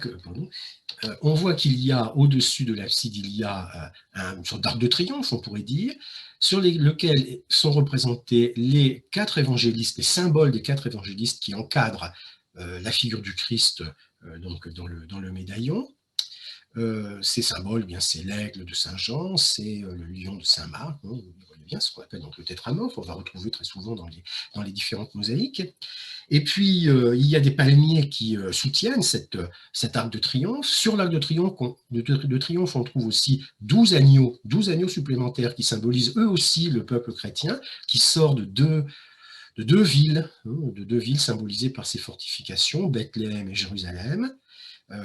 qu'il y a au-dessus de l'abside, il y a une sorte d'arc de triomphe, on pourrait dire, sur lequel sont représentés les 4 évangélistes, les symboles des 4 évangélistes qui encadrent la figure du Christ donc dans le médaillon. Ces symboles, bien c'est l'aigle de Saint Jean, c'est le lion de Saint Marc, vous voyez bien ce qu'on appelle donc le tétramorphe, on va retrouver très souvent dans les différentes mosaïques. Et puis il y a des palmiers qui soutiennent cet arc de triomphe. Sur l'arc de triomphe, on trouve aussi 12 agneaux supplémentaires qui symbolisent eux aussi le peuple chrétien, qui sort de deux villes symbolisées par ces fortifications, Bethléem et Jérusalem.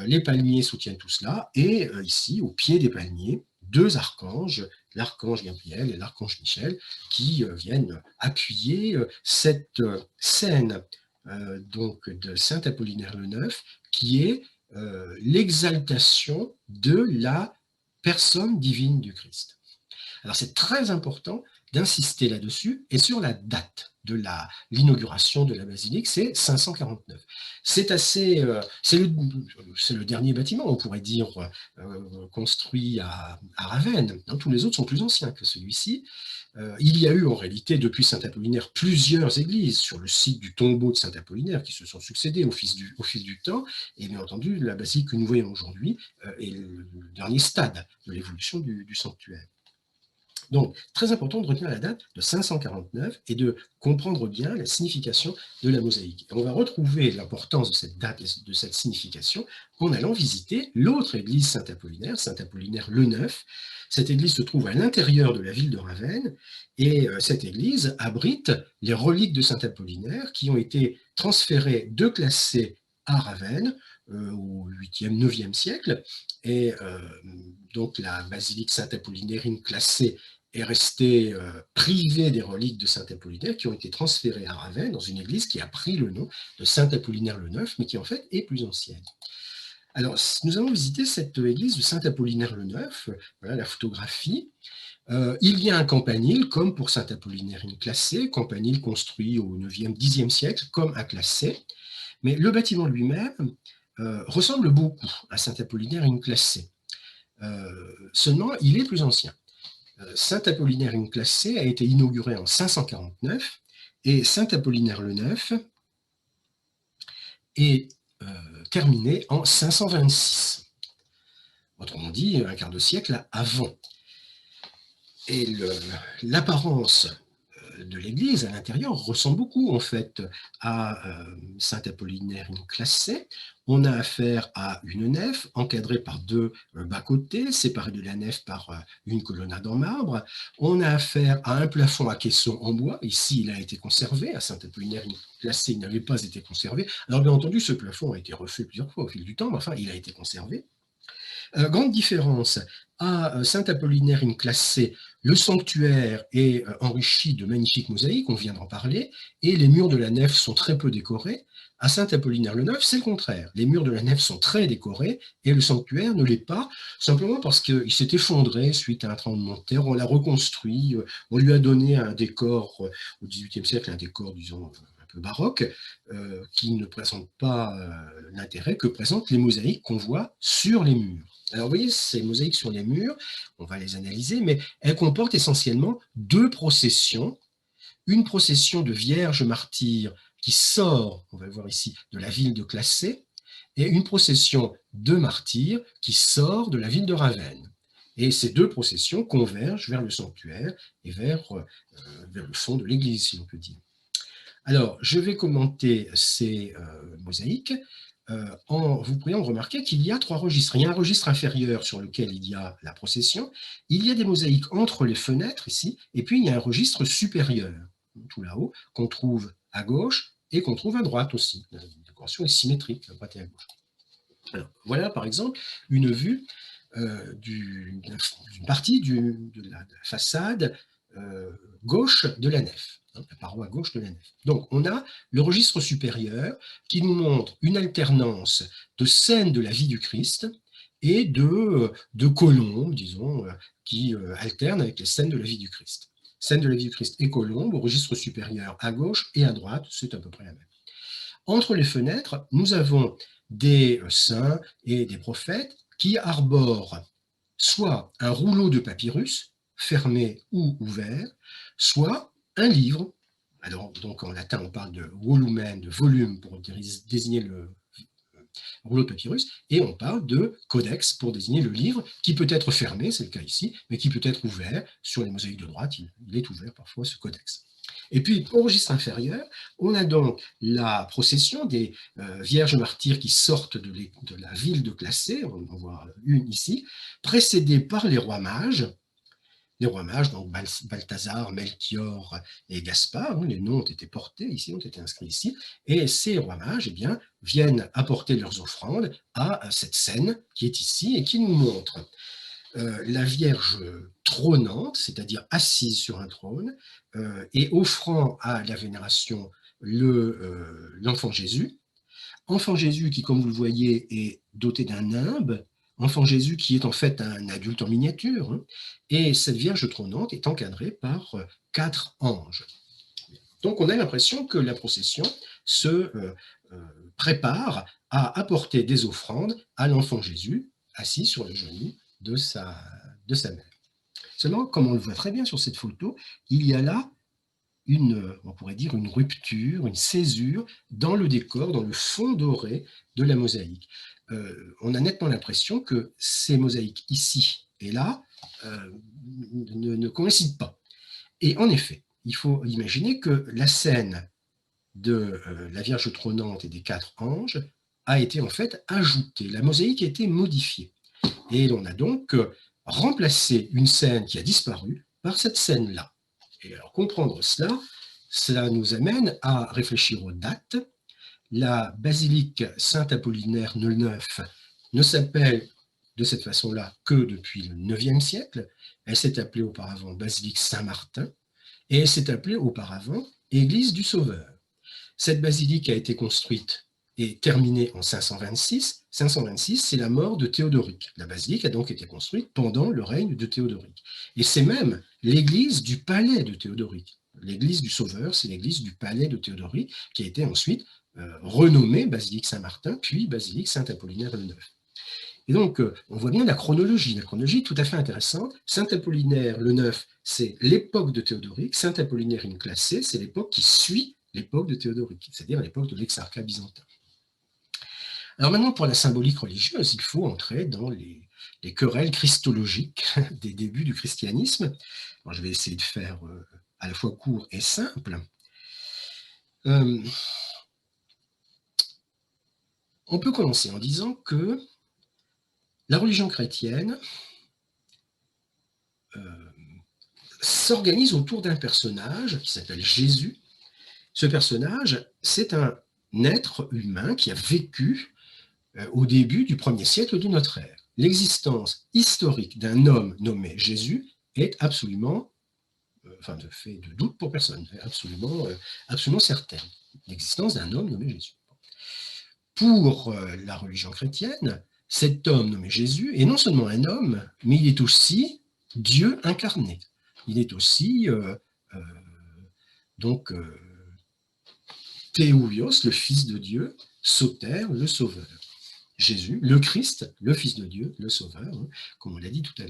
Les palmiers soutiennent tout cela, et ici, au pied des palmiers, 2 archanges, l'archange Gabriel et l'archange Michel, qui viennent appuyer cette scène donc de Saint Apollinaire le Neuf, qui est l'exaltation de la personne divine du Christ. Alors c'est très important d'insister là-dessus et sur la date de l'inauguration de la basilique, c'est 549. C'est le dernier bâtiment, on pourrait dire, construit à Ravenne. Tous les autres sont plus anciens que celui-ci. Il y a eu en réalité, depuis Saint-Apollinaire, plusieurs églises sur le site du tombeau de Saint-Apollinaire qui se sont succédées au fil du temps. Et bien entendu, la basilique que nous voyons aujourd'hui est le dernier stade de l'évolution du sanctuaire. Donc, très important de retenir la date de 549 et de comprendre bien la signification de la mosaïque. Et on va retrouver l'importance de cette date et de cette signification en allant visiter l'autre église Saint-Apollinaire le Neuf. Cette église se trouve à l'intérieur de la ville de Ravenne et cette église abrite les reliques de Saint-Apollinaire qui ont été transférées de Classé à Ravenne au 8e, 9e siècle. Et donc la basilique Saint-Apollinaire Classée est restée privée des reliques de Saint-Apollinaire qui ont été transférées à Ravenne dans une église qui a pris le nom de Saint-Apollinaire le Neuf, mais qui en fait est plus ancienne. Alors, nous allons visiter cette église de Saint-Apollinaire le Neuf, voilà la photographie. Il y a un campanile, comme pour Saint-Apollinaire Classé, campanile construit au 9e, 10e siècle, comme à Classé, mais le bâtiment lui-même ressemble beaucoup à Saint-Apollinaire Classé. Seulement, il est plus ancien. Saint-Apollinaire Classé a été inauguré en 549 et Saint-Apollinaire le Neuf est terminé en 526. Autrement dit, un quart de siècle avant. Et l'apparence de l'église à l'intérieur ressemble beaucoup en fait à Saint-Apollinaire Classé. On a affaire à une nef encadrée par deux bas-côtés, séparée de la nef par une colonnade en marbre. On a affaire à un plafond à caisson en bois. Ici, il a été conservé. À Saint-Apollinaire Classé, il n'avait pas été conservé. Alors bien entendu, ce plafond a été refait plusieurs fois au fil du temps, mais enfin, il a été conservé. Grande différence, à Saint-Apollinaire Classé, le sanctuaire est enrichi de magnifiques mosaïques, on vient d'en parler, et les murs de la nef sont très peu décorés. À Saint-Apollinaire le Neuf, c'est le contraire. Les murs de la nef sont très décorés et le sanctuaire ne l'est pas, simplement parce qu'il s'est effondré suite à un tremblement de terre. On l'a reconstruit, on lui a donné un décor au XVIIIe siècle, un décor, disons, un peu baroque, qui ne présente pas l'intérêt que présentent les mosaïques qu'on voit sur les murs. Alors, vous voyez, ces mosaïques sur les murs, on va les analyser, mais elles comportent essentiellement deux processions. Une procession de vierges martyrs qui sort, on va le voir ici, de la ville de Classé, et une procession de martyrs qui sort de la ville de Ravenne. Et ces deux processions convergent vers le sanctuaire et vers le fond de l'église, si l'on peut dire. Alors, je vais commenter ces mosaïques. Vous pourriez remarquer qu'il y a trois registres. Il y a un registre inférieur sur lequel il y a la procession, il y a des mosaïques entre les fenêtres ici, et puis il y a un registre supérieur, tout là-haut, qu'on trouve à gauche et qu'on trouve à droite aussi. La décoration est symétrique, à droite et à gauche. Alors, voilà par exemple une vue d'une partie de la façade gauche de la nef. La paroi gauche de la nef. Donc, on a le registre supérieur qui nous montre une alternance de scènes de la vie du Christ et de colombes, disons, qui alternent avec les scènes de la vie du Christ. Scènes de la vie du Christ et colombes au registre supérieur à gauche et à droite, c'est à peu près la même. Entre les fenêtres, nous avons des saints et des prophètes qui arborent soit un rouleau de papyrus, fermé ou ouvert, soit un livre. Alors, donc en latin, on parle de volumen, de volume pour désigner le rouleau de papyrus, et on parle de codex pour désigner le livre qui peut être fermé, c'est le cas ici, mais qui peut être ouvert. Sur les mosaïques de droite, il est ouvert parfois ce codex. Et puis, au registre inférieur, on a donc la procession des vierges martyrs qui sortent de la ville de Classé, on en voit une ici, précédée par les rois mages. Les rois mages, donc Balthazar, Melchior et Gaspard, les noms ont été portés ici, ont été inscrits ici, et ces rois mages eh bien, viennent apporter leurs offrandes à cette scène qui est ici et qui nous montre la Vierge trônante, c'est-à-dire assise sur un trône, et offrant à la vénération l'enfant Jésus. Enfant Jésus qui, comme vous le voyez, est doté d'un nimbe, enfant Jésus qui est en fait un adulte en miniature, et cette Vierge trônante est encadrée par 4 anges. Donc on a l'impression que la procession se prépare à apporter des offrandes à l'enfant Jésus, assis sur le genou de sa mère. Seulement, comme on le voit très bien sur cette photo, il y a là on pourrait dire une rupture, une césure dans le décor, dans le fond doré de la mosaïque. On a nettement l'impression que ces mosaïques ici et là ne coïncident pas. Et en effet, il faut imaginer que la scène de la Vierge trônante et des 4 anges a été en fait ajoutée. La mosaïque a été modifiée. Et on a donc remplacé une scène qui a disparu par cette scène-là. Et alors comprendre cela, cela nous amène à réfléchir aux dates. La basilique Saint-Apollinaire le Neuf ne s'appelle de cette façon-là que depuis le IXe siècle. Elle s'est appelée auparavant basilique Saint-Martin et elle s'est appelée auparavant Église du Sauveur. Cette basilique a été construite et terminée en 526. 526, c'est la mort de Théodoric. La basilique a donc été construite pendant le règne de Théodoric. Et c'est même l'église du palais de Théodoric. L'église du Sauveur, c'est l'église du palais de Théodoric qui a été ensuite renommée basilique Saint-Martin, puis basilique Saint-Apollinaire le Neuf. Et donc, on voit bien la chronologie est tout à fait intéressante. Saint-Apollinaire le Neuf, c'est l'époque de Théodoric. Saint-Apollinaire in classe, c'est l'époque qui suit l'époque de Théodoric, c'est-à-dire l'époque de l'exarcat byzantin. Alors maintenant, pour la symbolique religieuse, il faut entrer dans les querelles christologiques des débuts du christianisme. Alors, je vais essayer de faire à la fois court et simple. On peut commencer en disant que la religion chrétienne s'organise autour d'un personnage qui s'appelle Jésus. Ce personnage, c'est un être humain qui a vécu au début du 1er siècle de notre ère. L'existence historique d'un homme nommé Jésus est absolument, ne fait de doute pour personne, absolument certaine. L'existence d'un homme nommé Jésus. Pour la religion chrétienne, cet homme nommé Jésus est non seulement un homme, mais il est aussi Dieu incarné. Il est aussi Théouios, le Fils de Dieu, Soter, le Sauveur. Jésus, le Christ, le Fils de Dieu, le Sauveur, comme on l'a dit tout à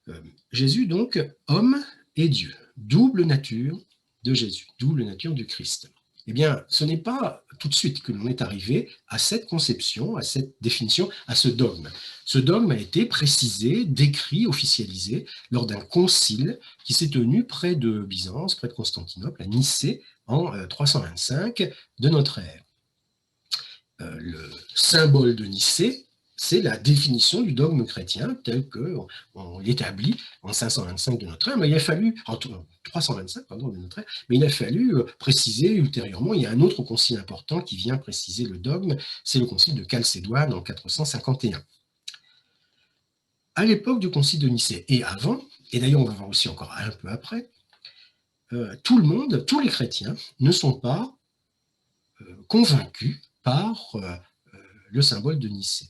l'heure. Jésus, donc, homme et Dieu, double nature de Jésus, double nature du Christ. Eh bien, ce n'est pas tout de suite que l'on est arrivé à cette conception, à cette définition, à ce dogme. Ce dogme a été précisé, décrit, officialisé lors d'un concile qui s'est tenu près de Byzance, près de Constantinople, à Nicée, en 325 de notre ère. Le symbole de Nicée, c'est la définition du dogme chrétien tel qu'on l'établit en 525 de notre ère, mais il a fallu, en 325 pardon, de notre ère, mais il a fallu préciser ultérieurement, il y a un autre concile important qui vient préciser le dogme, c'est le concile de Chalcédoine en 451. À l'époque du concile de Nicée et avant, et d'ailleurs on va voir aussi encore un peu après, tout le monde, tous les chrétiens ne sont pas convaincus par le symbole de Nicée.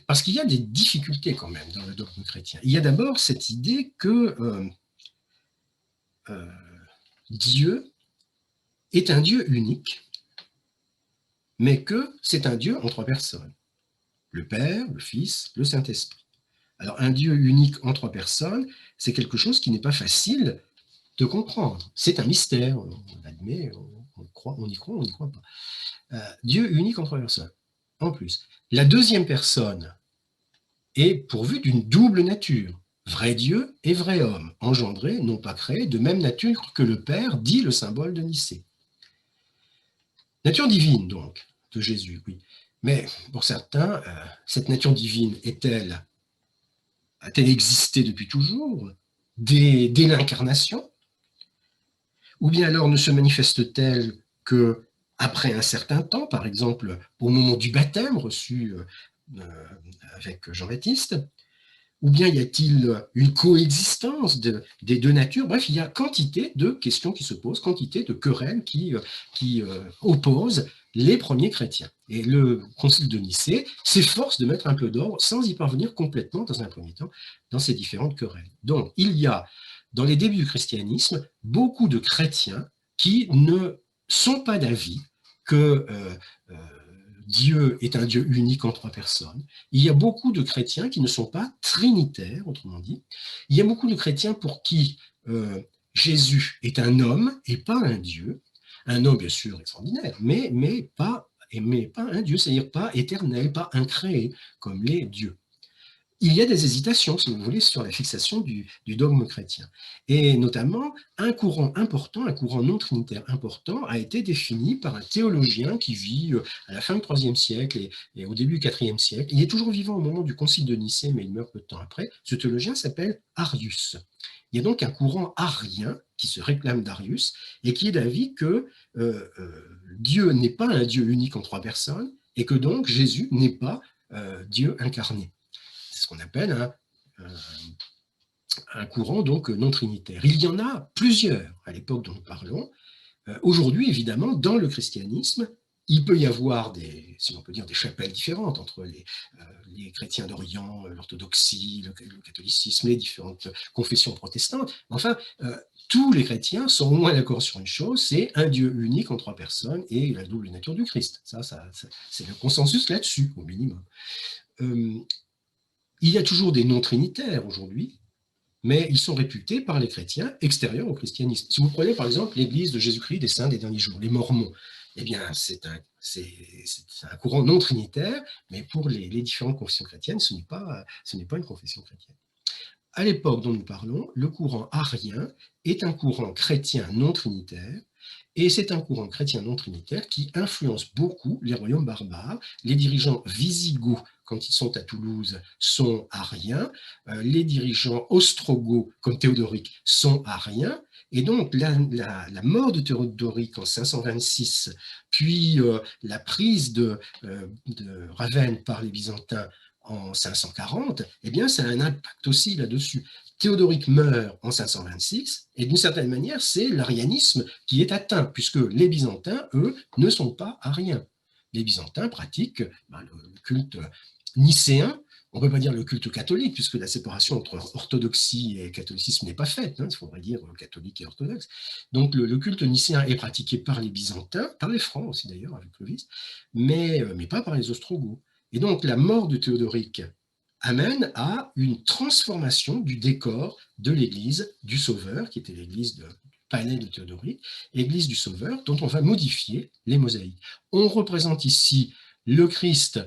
Parce qu'il y a des difficultés quand même dans le dogme chrétien. Il y a d'abord cette idée que Dieu est un Dieu unique, mais que c'est un Dieu en 3 personnes. Le Père, le Fils, le Saint-Esprit. Alors un Dieu unique en 3 personnes, c'est quelque chose qui n'est pas facile de comprendre. C'est un mystère, on l'admet, on y croit, on n'y croit pas. Dieu unique en 3 personnes. En plus, la deuxième personne est pourvue d'une double nature, vrai Dieu et vrai homme, engendré, non pas créé, de même nature que le Père, dit le symbole de Nicée. Nature divine, donc, de Jésus, oui. Mais pour certains, cette nature divine a-t-elle existé depuis toujours, dès l'incarnation? Ou bien alors ne se manifeste-t-elle que après un certain temps, par exemple au moment du baptême reçu avec Jean-Baptiste, ou bien y a-t-il une coexistence des 2 natures? Bref, il y a quantité de questions qui se posent, quantité de querelles qui opposent les premiers chrétiens. Et le concile de Nicée s'efforce de mettre un peu d'ordre sans y parvenir complètement dans un premier temps dans ces différentes querelles. Donc, il y a dans les débuts du christianisme, beaucoup de chrétiens qui ne sont pas d'avis que Dieu est un Dieu unique en trois personnes. Il y a beaucoup de chrétiens qui ne sont pas trinitaires, autrement dit. Il y a beaucoup de chrétiens pour qui Jésus est un homme et pas un Dieu. Un homme, bien sûr, extraordinaire, mais pas un Dieu, c'est-à-dire pas éternel, pas incréé, comme les dieux. Il y a des hésitations, si vous voulez, sur la fixation du dogme chrétien. Et notamment, un courant important, un courant non trinitaire important, a été défini par un théologien qui vit à la fin du IIIe siècle et au début du IVe siècle. Il est toujours vivant au moment du concile de Nicée, mais il meurt peu de temps après. Ce théologien s'appelle Arius. Il y a donc un courant arien qui se réclame d'Arius et qui est d'avis que Dieu n'est pas un Dieu unique en trois personnes et que donc Jésus n'est pas Dieu incarné. C'est ce qu'on appelle un courant donc non trinitaire. Il y en a plusieurs à l'époque dont nous parlons. Aujourd'hui, évidemment, dans le christianisme, il peut y avoir si on peut dire, des chapelles différentes entre les chrétiens d'Orient, l'orthodoxie, le catholicisme, les différentes confessions protestantes. Enfin, tous les chrétiens sont au moins d'accord sur une chose, c'est un Dieu unique en trois personnes et la double nature du Christ. Ça c'est le consensus là-dessus, au minimum. Il y a toujours des non-trinitaires aujourd'hui, mais ils sont réputés par les chrétiens extérieurs au christianisme. Si vous prenez par exemple l'Église de Jésus-Christ des Saints des Derniers Jours, les Mormons, eh bien c'est un courant non-trinitaire, mais pour les différentes confessions chrétiennes, ce n'est pas une confession chrétienne. À l'époque dont nous parlons, le courant arien est un courant chrétien non-trinitaire, et c'est un courant chrétien non-trinitaire qui influence beaucoup les royaumes barbares. Les dirigeants wisigoths, quand ils sont à Toulouse, sont ariens. Les dirigeants ostrogoths, comme Théodoric, sont ariens. Et donc, la mort de Théodoric en 526, puis la prise de Ravenne par les Byzantins en 540, eh bien, ça a un impact aussi là-dessus. Théodoric meurt en 526, et d'une certaine manière, c'est l'arianisme qui est atteint, puisque les Byzantins, eux, ne sont pas ariens. Les Byzantins pratiquent le culte nicéen, on ne peut pas dire le culte catholique, puisque la séparation entre orthodoxie et catholicisme n'est pas faite, il faudrait dire catholique et orthodoxe. Donc le culte nicéen est pratiqué par les Byzantins, par les Francs aussi d'ailleurs, avec Clovis, mais pas par les Ostrogoths. Et donc la mort de Théodoric amène à une transformation du décor de l'église du Sauveur, qui était l'église du palais de Théodoric, l'église du Sauveur, dont on va modifier les mosaïques. On représente ici le Christ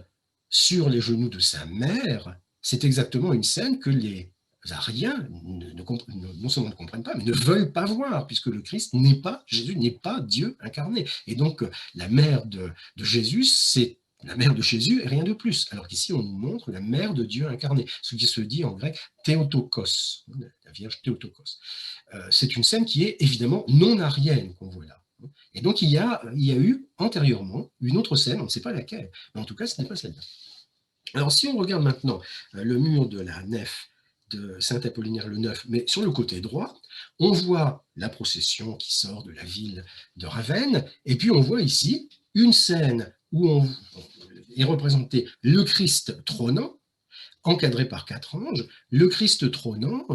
sur les genoux de sa mère. C'est exactement une scène que les ariens non seulement ne comprennent pas, mais ne veulent pas voir, puisque le Christ Jésus n'est pas Dieu incarné. Et donc la mère de Jésus, c'est la mère de Jésus et rien de plus. Alors qu'ici, on nous montre la mère de Dieu incarné, ce qui se dit en grec Théotokos, la Vierge Théotokos. C'est une scène qui est évidemment non arienne qu'on voit là. Et donc, il y a eu antérieurement une autre scène, on ne sait pas laquelle, mais en tout cas, ce n'est pas celle-là. Alors, si on regarde maintenant le mur de la nef de Saint-Apollinaire le Neuf, mais sur le côté droit, on voit la procession qui sort de la ville de Ravenne, et puis on voit ici une scène où est représenté le Christ trônant, encadré par 4 anges. Le Christ trônant,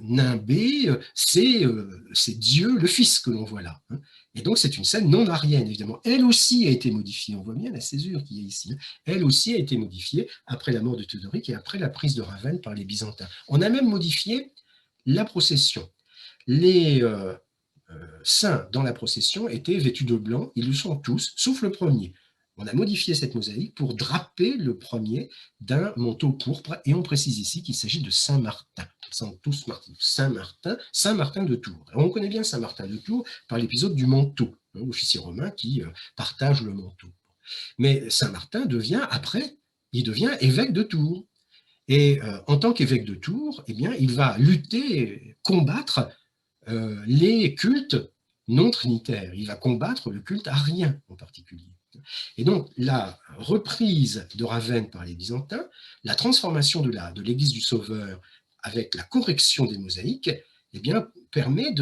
nimbé, c'est Dieu, le Fils que l'on voit là. Et donc c'est une scène non arienne, évidemment. Elle aussi a été modifiée, on voit bien la césure qui est ici. Elle aussi a été modifiée après la mort de Théodoric et après la prise de Ravenne par les Byzantins. On a même modifié la procession. Les saints dans la procession étaient vêtus de blanc, ils le sont tous, sauf le premier. On a modifié cette mosaïque pour draper le premier d'un manteau pourpre, et on précise ici qu'il s'agit de Saint Martin. Saint Martin de Tours. Alors on connaît bien Saint Martin de Tours par l'épisode du manteau, l'officier romain qui partage le manteau. Mais Saint Martin devient évêque de Tours. Et en tant qu'évêque de Tours, eh bien, il va lutter, combattre les cultes non trinitaires. Il va combattre le culte arien en particulier. Et donc, la reprise de Ravenne par les Byzantins, la transformation de l'église du Sauveur avec la correction des mosaïques, eh bien, permet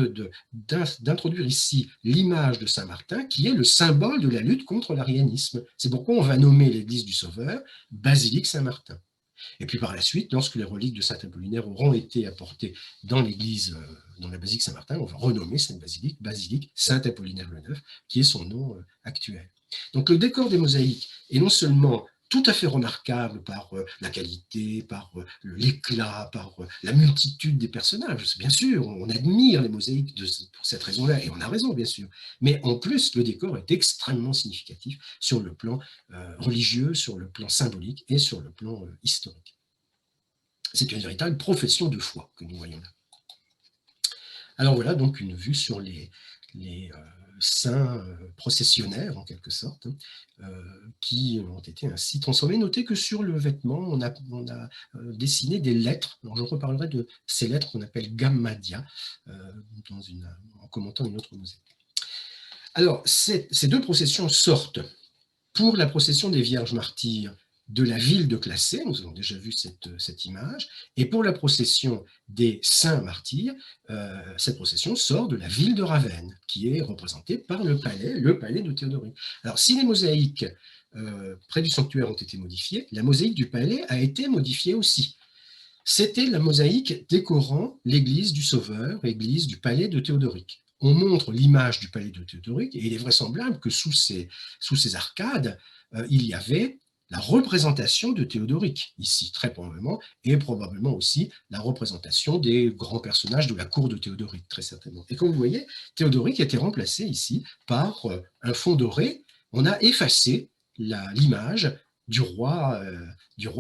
d'introduire ici l'image de Saint Martin, qui est le symbole de la lutte contre l'arianisme. C'est pourquoi on va nommer l'église du Sauveur Basilique Saint-Martin. Et puis par la suite, lorsque les reliques de Saint Apollinaire auront été apportées dans l'église, dans la basilique Saint-Martin, on va renommer cette basilique Saint Apollinaire le Neuf, qui est son nom actuel. Donc le décor des mosaïques est non seulement tout à fait remarquable par la qualité, par l'éclat, par la multitude des personnages. Bien sûr, on admire les mosaïques pour cette raison-là, et on a raison, bien sûr. Mais en plus, le décor est extrêmement significatif sur le plan religieux, sur le plan symbolique et sur le plan historique. C'est une véritable profession de foi que nous voyons là. Alors voilà donc une vue sur les saints processionnaires, en quelque sorte, qui ont été ainsi transformés. Notez que sur le vêtement, on a dessiné des lettres. Alors, je reparlerai de ces lettres qu'on appelle gammadia en commentant une autre mosaïque. Alors, ces deux processions sortent pour la procession des Vierges martyrs de la ville de Classé, nous avons déjà vu cette image, et pour la procession des saints martyrs, cette procession sort de la ville de Ravenne, qui est représentée par le palais de Théodoric. Alors, si les mosaïques près du sanctuaire ont été modifiées, la mosaïque du palais a été modifiée aussi. C'était la mosaïque décorant l'église du Sauveur, l'église du palais de Théodoric. On montre l'image du palais de Théodoric, et il est vraisemblable que sous ces arcades, il y avait la représentation de Théodoric, ici, très probablement, et probablement aussi la représentation des grands personnages de la cour de Théodoric, très certainement. Et comme vous voyez, Théodoric a été remplacé ici par un fond doré. On a effacé l'image du roi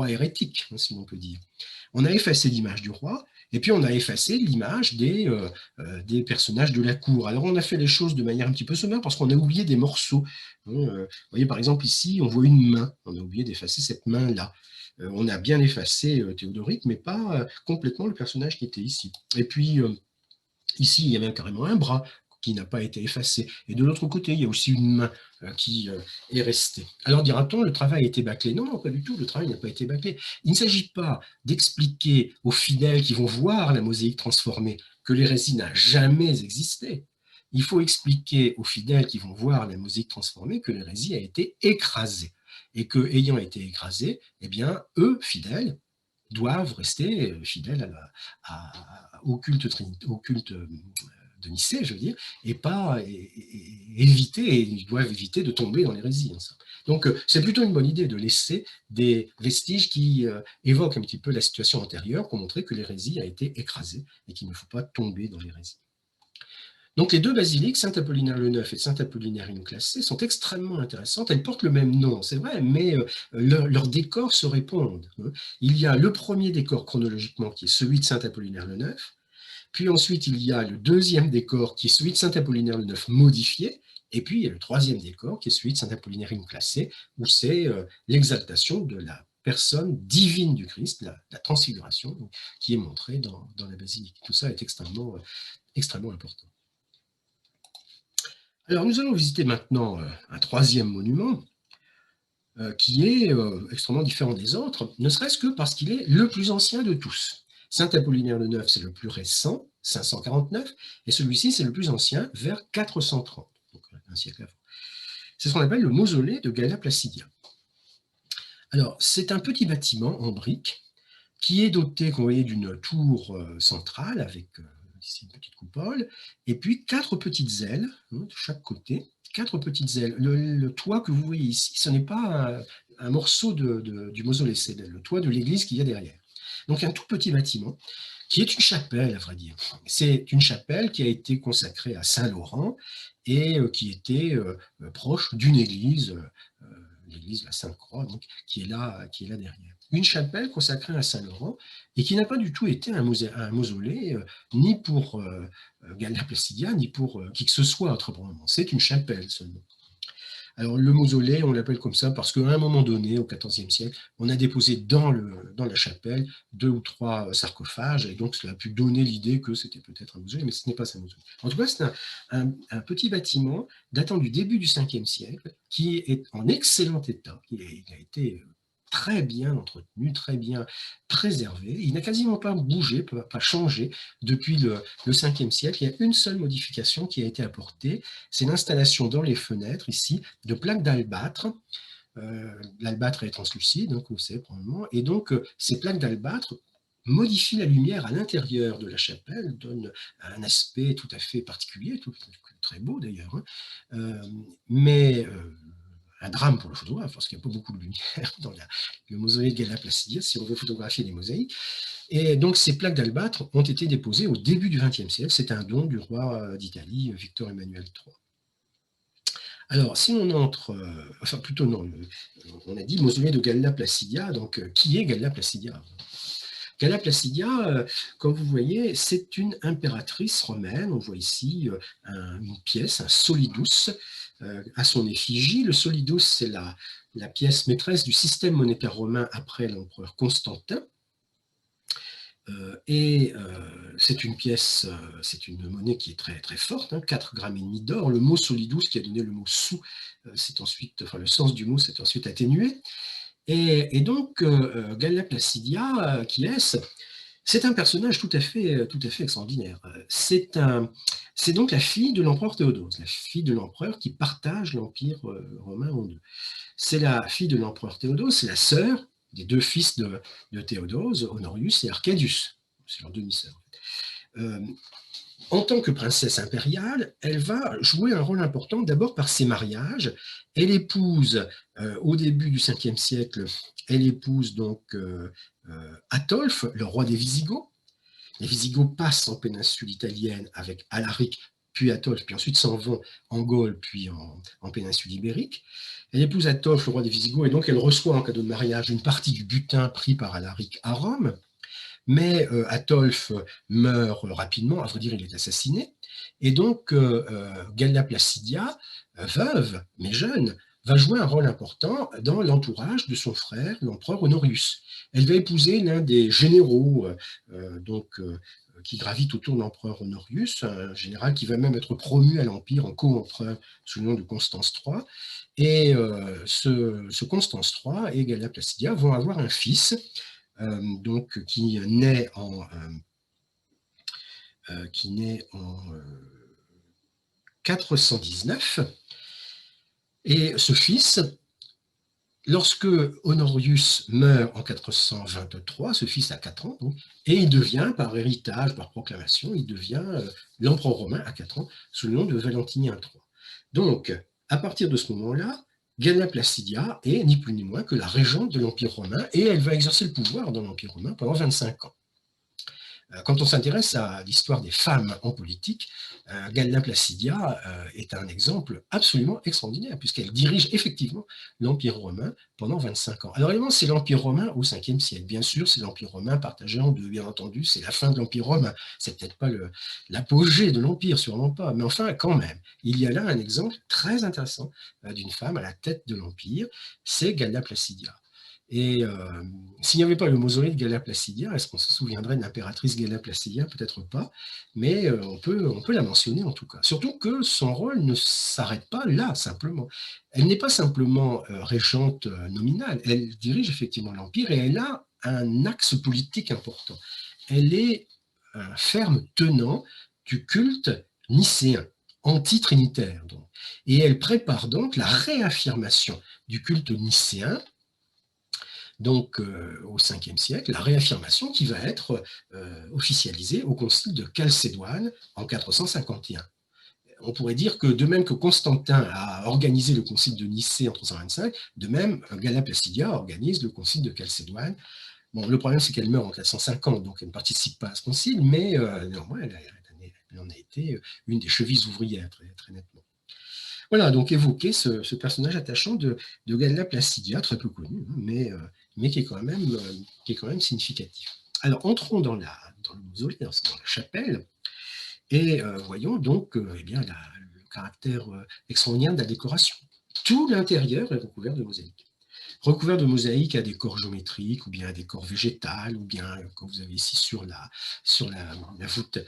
hérétique, si l'on peut dire. On a effacé l'image du roi, et puis on a effacé l'image des personnages de la cour. Alors on a fait les choses de manière un petit peu sommaire parce qu'on a oublié des morceaux. Vous voyez par exemple ici, on voit une main, on a oublié d'effacer cette main-là. On a bien effacé Théodoric, mais pas complètement le personnage qui était ici. Et puis ici, il y avait carrément un bras qui n'a pas été effacé. Et de l'autre côté, il y a aussi une main qui est restée. Alors dira-t-on, le travail a été bâclé? Non, non, pas du tout, le travail n'a pas été bâclé. Il ne s'agit pas d'expliquer aux fidèles qui vont voir la mosaïque transformée que l'hérésie n'a jamais existé. Il faut expliquer aux fidèles qui vont voir la mosaïque transformée que l'hérésie a été écrasée. Et que, ayant été écrasée, eh bien, eux, fidèles, doivent rester fidèles au culte de Nicée, je veux dire, et ils doivent éviter de tomber dans l'hérésie. Donc, c'est plutôt une bonne idée de laisser des vestiges qui évoquent un petit peu la situation antérieure pour montrer que l'hérésie a été écrasée et qu'il ne faut pas tomber dans l'hérésie. Donc, les deux basiliques, Saint Apollinaire le Neuf et Saint Apollinaire in Classé, sont extrêmement intéressantes. Elles portent le même nom, c'est vrai, mais leurs décors se répondent. Il y a le premier décor chronologiquement qui est celui de Saint Apollinaire le Neuf, puis ensuite il y a le deuxième décor qui est celui de Saint Apollinaire le Neuf modifié, et puis il y a le troisième décor qui est celui de Saint Apollinaire in Classé, où c'est l'exaltation de la personne divine du Christ, la transfiguration, qui est montrée dans la basilique. Tout ça est extrêmement important. Alors, nous allons visiter maintenant un troisième monument qui est extrêmement différent des autres, ne serait-ce que parce qu'il est le plus ancien de tous. Saint Apollinaire le Neuf, c'est le plus récent, 549, et celui-ci, c'est le plus ancien, vers 430, donc un siècle avant. C'est ce qu'on appelle le mausolée de Galla Placidia. Alors, c'est un petit bâtiment en briques qui est doté, comme vous voyez, d'une tour centrale avec ici une petite coupole, et puis 4 petites ailes de chaque côté, 4 petites ailes. Le toit que vous voyez ici, ce n'est pas un morceau du mausolée, c'est le toit de l'église qu'il y a derrière. Donc un tout petit bâtiment qui est une chapelle, à vrai dire. C'est une chapelle qui a été consacrée à Saint-Laurent et qui était proche d'une église, l'église de la Sainte-Croix, donc, qui est là derrière. Une chapelle consacrée à Saint-Laurent et qui n'a pas du tout été un mausolée, ni pour Galla Placidia, ni pour qui que ce soit autrement. C'est une chapelle seulement. Alors le mausolée, on l'appelle comme ça parce qu'à un moment donné, au XIVe siècle, on a déposé dans la chapelle 2 ou 3 sarcophages, et donc cela a pu donner l'idée que c'était peut-être un mausolée, mais ce n'est pas un mausolée. En tout cas, c'est un petit bâtiment datant du début du Ve siècle, qui est en excellent état. Il a été très bien entretenu, très bien préservé. Il n'a quasiment pas bougé, pas changé depuis le Ve siècle. Il y a une seule modification qui a été apportée, c'est l'installation dans les fenêtres, ici, de plaques d'albâtre L'albâtre est translucide, hein, comme vous savez probablement, et donc ces plaques d'albâtre modifient la lumière à l'intérieur de la chapelle, donnent un aspect tout à fait particulier, très beau d'ailleurs, hein. Mais un drame pour le photographe, parce qu'il n'y a pas beaucoup de lumière dans le mausolée de Galla Placidia, si on veut photographier les mosaïques. Et donc ces plaques d'albâtre ont été déposées au début du XXe siècle. C'est un don du roi d'Italie, Victor Emmanuel III. Alors, si on entre, enfin plutôt non, on a dit le mausolée de Galla Placidia, donc qui est Galla Placidia? Galla Placidia, comme vous voyez, c'est une impératrice romaine. On voit ici une pièce, un solidus, à son effigie. Le solidus, c'est la pièce maîtresse du système monétaire romain après l'empereur Constantin. C'est une pièce, c'est une monnaie qui est très, très forte, hein, 4,5 grammes d'or. Le mot solidus, qui a donné le mot sou, c'est ensuite, enfin le sens du mot s'est ensuite atténué. Et donc, Galla Placidia, qui est-ce? C'est un personnage tout à fait extraordinaire. C'est donc la fille de l'empereur Théodose, la fille de l'empereur qui partage l'empire romain en deux. C'est la fille de l'empereur Théodose, c'est la sœur des deux fils de Théodose, Honorius et Arcadius. C'est leur demi-sœur. En tant que princesse impériale, elle va jouer un rôle important d'abord par ses mariages. Elle épouse, au début du 5e siècle, elle épouse donc Atolphe, le roi des Visigoths. Les Visigoths passent en péninsule italienne avec Alaric, puis Atolphe, puis ensuite s'en vont en Gaule, puis en péninsule ibérique. Elle épouse Atolphe, le roi des Visigoths, et donc elle reçoit en cadeau de mariage une partie du butin pris par Alaric à Rome. Mais Atolphe meurt rapidement, à vrai dire, il est assassiné. Et donc, Galla Placidia, veuve, mais jeune, va jouer un rôle important dans l'entourage de son frère, l'empereur Honorius. Elle va épouser l'un des généraux qui gravitent autour de l'empereur Honorius, un général qui va même être promu à l'Empire en co-empereur sous le nom de Constance III. Et ce Constance III et Galla Placidia vont avoir un fils, donc qui naît en 419. Et ce fils, lorsque Honorius meurt en 423, ce fils a 4 ans, donc, et il devient, par héritage, par proclamation, il devient l'empereur romain à 4 ans, sous le nom de Valentinien III. Donc, à partir de ce moment-là, Galla Placidia est ni plus ni moins que la régente de l'Empire romain, et elle va exercer le pouvoir dans l'Empire romain pendant 25 ans. Quand on s'intéresse à l'histoire des femmes en politique, Galla Placidia est un exemple absolument extraordinaire, puisqu'elle dirige effectivement l'Empire romain pendant 25 ans. Alors évidemment, c'est l'Empire romain au 5e siècle. Bien sûr, c'est l'Empire romain partagé en deux, bien entendu, c'est la fin de l'Empire romain. C'est peut-être pas l'apogée de l'Empire, sûrement pas, mais enfin, quand même, il y a là un exemple très intéressant d'une femme à la tête de l'Empire, c'est Galla Placidia. Et s'il n'y avait pas le mausolée de Galla Placidia, est-ce qu'on se souviendrait de l'impératrice Galla Placidia? Peut-être pas, mais on peut la mentionner en tout cas. Surtout que son rôle ne s'arrête pas là, simplement. Elle n'est pas simplement régente nominale, elle dirige effectivement l'Empire et elle a un axe politique important. Elle est un ferme tenant du culte nicéen, anti-trinitaire. Donc. Et elle prépare donc la réaffirmation du culte nicéen, donc au 5e siècle, la réaffirmation qui va être officialisée au concile de Chalcédoine en 451. On pourrait dire que de même que Constantin a organisé le concile de Nicée en 325, de même Galla Placidia organise le concile de Chalcédoine. Bon, le problème c'est qu'elle meurt en 450, donc elle ne participe pas à ce concile, mais néanmoins elle en a été une des chevilles ouvrières, très, très nettement. Voilà, donc évoquer ce personnage attachant de Galla Placidia, très peu connu, mais qui est quand même significatif. Alors, entrons dans le mausolée, dans la chapelle, et voyons donc eh bien, le caractère extraordinaire de la décoration. Tout l'intérieur est recouvert de mosaïques. Recouvert de mosaïques à décor géométrique, ou bien à décor végétal, ou bien, comme vous avez ici sur la voûte,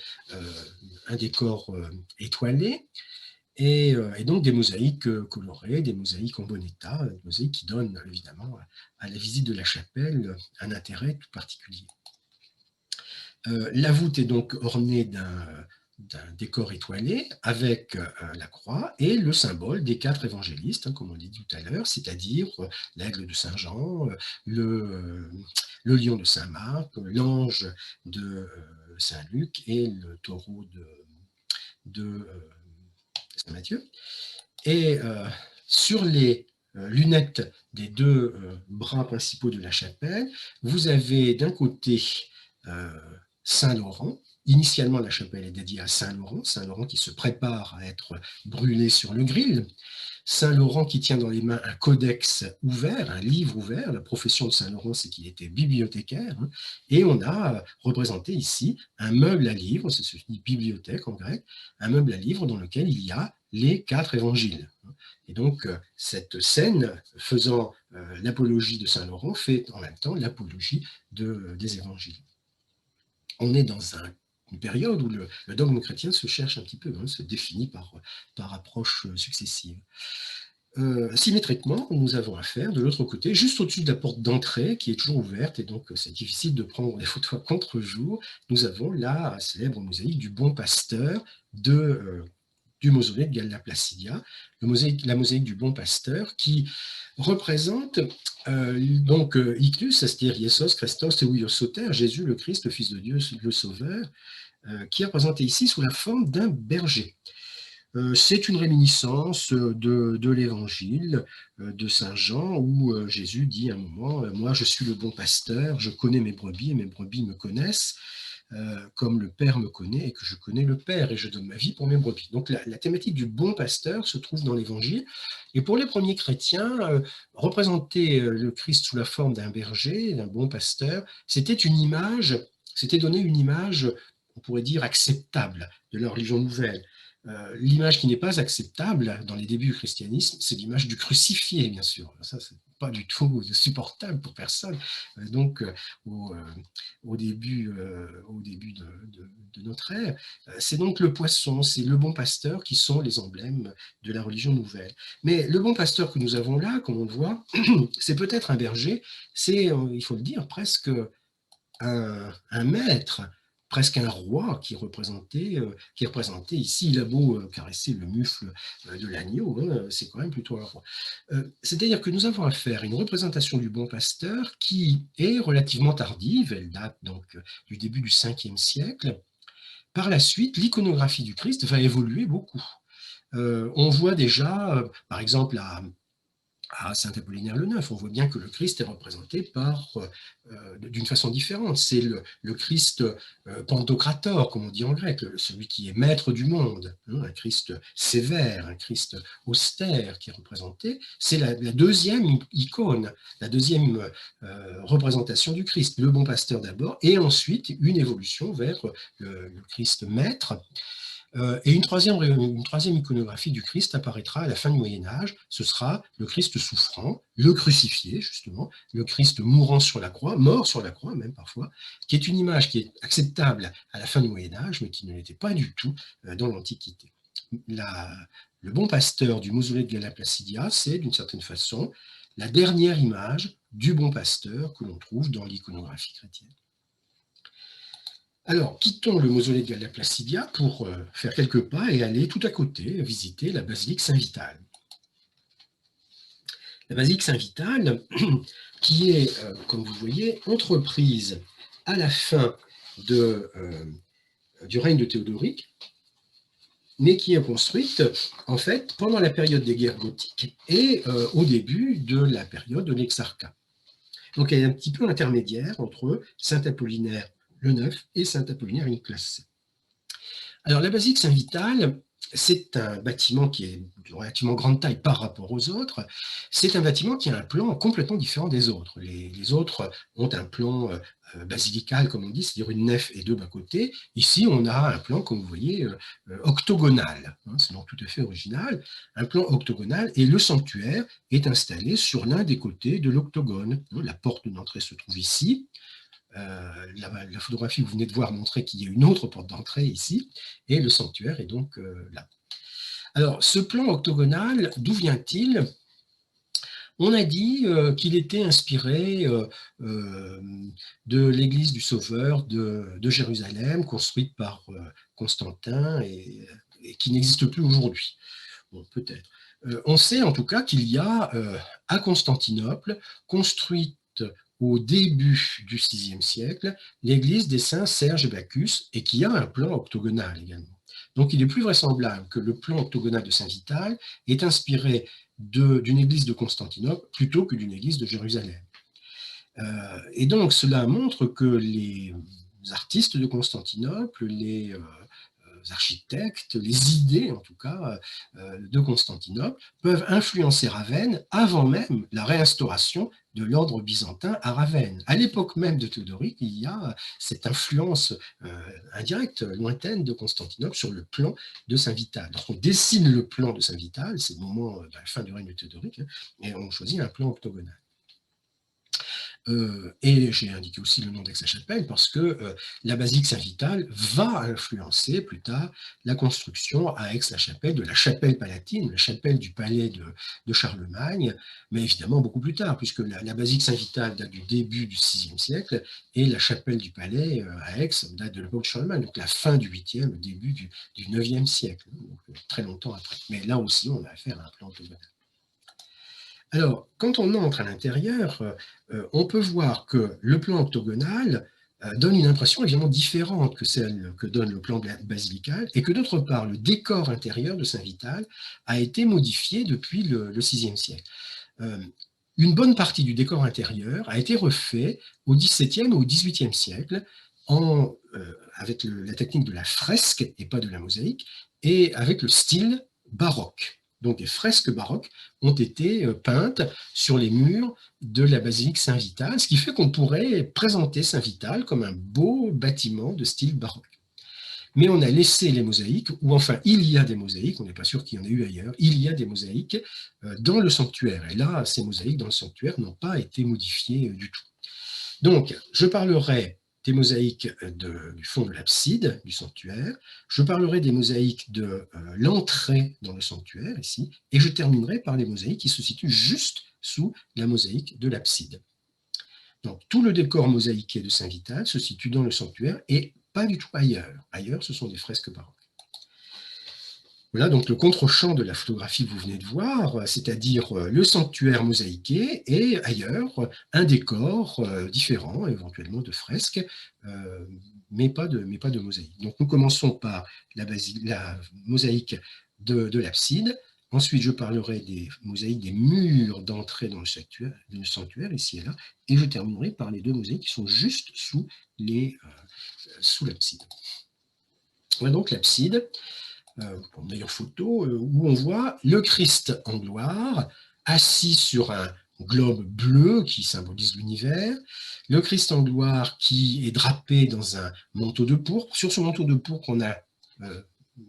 un décor étoilé. Et donc des mosaïques colorées, des mosaïques en bon état, des mosaïques qui donnent évidemment à la visite de la chapelle un intérêt tout particulier. La voûte est donc ornée d'un décor étoilé avec la croix et le symbole des 4 évangélistes, hein, comme on l'a dit tout à l'heure, c'est-à-dire l'aigle de Saint Jean, le lion de Saint Marc, l'ange de Saint Luc et le taureau de Saint Matthieu. Et sur les lunettes des 2 bras principaux de la chapelle, vous avez d'un côté Saint-Laurent. Initialement, la chapelle est dédiée à Saint-Laurent qui se prépare à être brûlé sur le gril. Saint-Laurent qui tient dans les mains un codex ouvert, un livre ouvert. La profession de Saint-Laurent, c'est qu'il était bibliothécaire. Hein, et on a représenté ici un meuble à livres, c'est ce qui dit bibliothèque en grec, un meuble à livres dans lequel il y a les 4 évangiles. Et donc, cette scène faisant l'apologie de Saint-Laurent fait en même temps l'apologie des évangiles. On est dans une période où le dogme chrétien se cherche un petit peu, hein, se définit par approches successives. Symétriquement, nous avons affaire de l'autre côté, juste au-dessus de la porte d'entrée, qui est toujours ouverte, et donc c'est difficile de prendre des photos à contre-jour, nous avons la célèbre mosaïque du Bon Pasteur du mausolée de Galla Placidia, la mosaïque du Bon Pasteur, qui représente donc Ictus, c'est-à-dire Iesos Christos Theouios Soter, Jésus le Christ, le Fils de Dieu, le Sauveur, qui est représenté ici sous la forme d'un berger. C'est une réminiscence de l'évangile de Saint Jean où Jésus dit à un moment « Moi, je suis le bon pasteur, je connais mes brebis et mes brebis me connaissent, comme le Père me connaît et que je connais le Père et je donne ma vie pour mes brebis. » Donc la thématique du bon pasteur se trouve dans l'évangile. Et pour les premiers chrétiens, représenter le Christ sous la forme d'un berger, d'un bon pasteur, c'était donner une image, on pourrait dire, acceptable de la religion nouvelle. L'image qui n'est pas acceptable dans les débuts du christianisme, c'est l'image du crucifié, bien sûr. Ça, c'est pas du tout supportable pour personne. Donc, au début de notre ère, c'est donc le poisson, c'est le bon pasteur qui sont les emblèmes de la religion nouvelle. Mais le bon pasteur que nous avons là, comme on le voit, c'est peut-être un berger, c'est, il faut le dire, presque un maître, presque un roi qui est représenté ici. Il a beau caresser le mufle de l'agneau, hein, c'est quand même plutôt un roi. C'est-à-dire que nous avons affaire à une représentation du bon pasteur qui est relativement tardive, elle date donc du début du 5e siècle. Par la suite, l'iconographie du Christ va évoluer beaucoup. On voit déjà, par exemple, à Saint-Apollinaire le Neuf, on voit bien que le Christ est représenté d'une façon différente. C'est le Christ pantocrator, comme on dit en grec, celui qui est maître du monde, hein, un Christ sévère, un Christ austère qui est représenté. C'est la deuxième icône, la deuxième représentation du Christ, le bon pasteur d'abord, et ensuite une évolution vers le Christ maître. Et une troisième iconographie du Christ apparaîtra à la fin du Moyen-Âge. Ce sera le Christ souffrant, le crucifié, justement, le Christ mourant sur la croix, mort sur la croix même parfois, qui est une image qui est acceptable à la fin du Moyen-Âge, mais qui ne l'était pas du tout dans l'Antiquité. Le bon pasteur du mausolée de Galla Placidia, c'est d'une certaine façon la dernière image du bon pasteur que l'on trouve dans l'iconographie chrétienne. Alors, quittons le mausolée de Galla Placidia pour faire quelques pas et aller tout à côté visiter la basilique Saint-Vital. La basilique Saint-Vital, qui est, comme vous voyez, entreprise à la fin du règne de Théodoric, mais qui est construite, en fait, pendant la période des guerres gothiques et au début de la période de l'Exarcat. Donc, elle est un petit peu intermédiaire entre Saint-Apollinaire le Neuf et Saint-Apollinaire une classe C. Alors, la basilique Saint-Vital, c'est un bâtiment qui est de relativement grande taille par rapport aux autres. C'est un bâtiment qui a un plan complètement différent des autres. Les autres ont un plan basilical, comme on dit, c'est-à-dire une nef et 2 bas-côtés. Ici, on a un plan, comme vous voyez, octogonal. Hein, c'est donc tout à fait original. Un plan octogonal, et le sanctuaire est installé sur l'un des côtés de l'octogone. La porte d'entrée se trouve ici. La photographie que vous venez de voir montrait qu'il y a une autre porte d'entrée ici, et le sanctuaire est donc là. Alors, ce plan octogonal, d'où vient-il? On a dit qu'il était inspiré euh, de l'église du Sauveur de Jérusalem, construite par Constantin et qui n'existe plus aujourd'hui. Bon, peut-être. On sait en tout cas qu'il y a à Constantinople, construite au début du VIe siècle, l'église des saints Serge et Bacchus, et qui a un plan octogonal également. Donc il est plus vraisemblable que le plan octogonal de Saint-Vital est inspiré d'une église de Constantinople plutôt que d'une église de Jérusalem. Et donc cela montre que les artistes de Constantinople, les architectes, les idées en tout cas de Constantinople peuvent influencer Ravenne avant même la réinstauration de l'ordre byzantin à Ravenne. À l'époque même de Théodoric, il y a cette influence indirecte, lointaine de Constantinople sur le plan de Saint-Vital. Donc on dessine le plan de Saint-Vital, c'est le moment de la fin du règne de Théodoric, et on choisit un plan octogonal. Et j'ai indiqué aussi le nom d'Aix-la-Chapelle parce que la basilique Saint-Vital va influencer plus tard la construction à Aix-la-Chapelle de la chapelle palatine, la chapelle du palais de Charlemagne, mais évidemment beaucoup plus tard, puisque la basilique Saint-Vital date du début du VIe siècle et la chapelle du palais à Aix date de l'époque de Charlemagne, donc la fin du 8e, le début du 9e siècle, donc très longtemps après. Mais là aussi, on a affaire à un plan octogonal. Alors, quand on entre à l'intérieur, on peut voir que le plan octogonal donne une impression évidemment différente que celle que donne le plan basilical, et que d'autre part, le décor intérieur de Saint-Vital a été modifié depuis le VIe siècle. Une bonne partie du décor intérieur a été refait au XVIIe ou au XVIIIe siècle avec la technique de la fresque et pas de la mosaïque, et avec le style baroque. Donc des fresques baroques ont été peintes sur les murs de la basilique Saint-Vital, ce qui fait qu'on pourrait présenter Saint-Vital comme un beau bâtiment de style baroque. Mais on a laissé les mosaïques, ou enfin il y a des mosaïques, on n'est pas sûr qu'il y en ait eu ailleurs, il y a des mosaïques dans le sanctuaire. Et là, ces mosaïques dans le sanctuaire n'ont pas été modifiées du tout. Donc, je parlerai des mosaïques du fond de l'abside du sanctuaire, je parlerai des mosaïques de l'entrée dans le sanctuaire, ici, et je terminerai par les mosaïques qui se situent juste sous la mosaïque de l'abside. Donc, tout le décor mosaïqué de Saint-Vital se situe dans le sanctuaire et pas du tout ailleurs. Ailleurs, ce sont des fresques baroques. Voilà donc le contre-champ de la photographie que vous venez de voir, c'est-à-dire le sanctuaire mosaïqué et ailleurs un décor différent, éventuellement de fresques, mais pas de mosaïque. Donc nous commençons par la mosaïque de l'abside. Ensuite, je parlerai des mosaïques des murs d'entrée dans le sanctuaire, ici et là, et je terminerai par les deux mosaïques qui sont juste sous l'abside. Voilà donc l'abside. Une meilleure photo, où on voit le Christ en gloire, assis sur un globe bleu qui symbolise l'univers, le Christ en gloire qui est drapé dans un manteau de pourpre. Sur ce manteau de pourpre, on a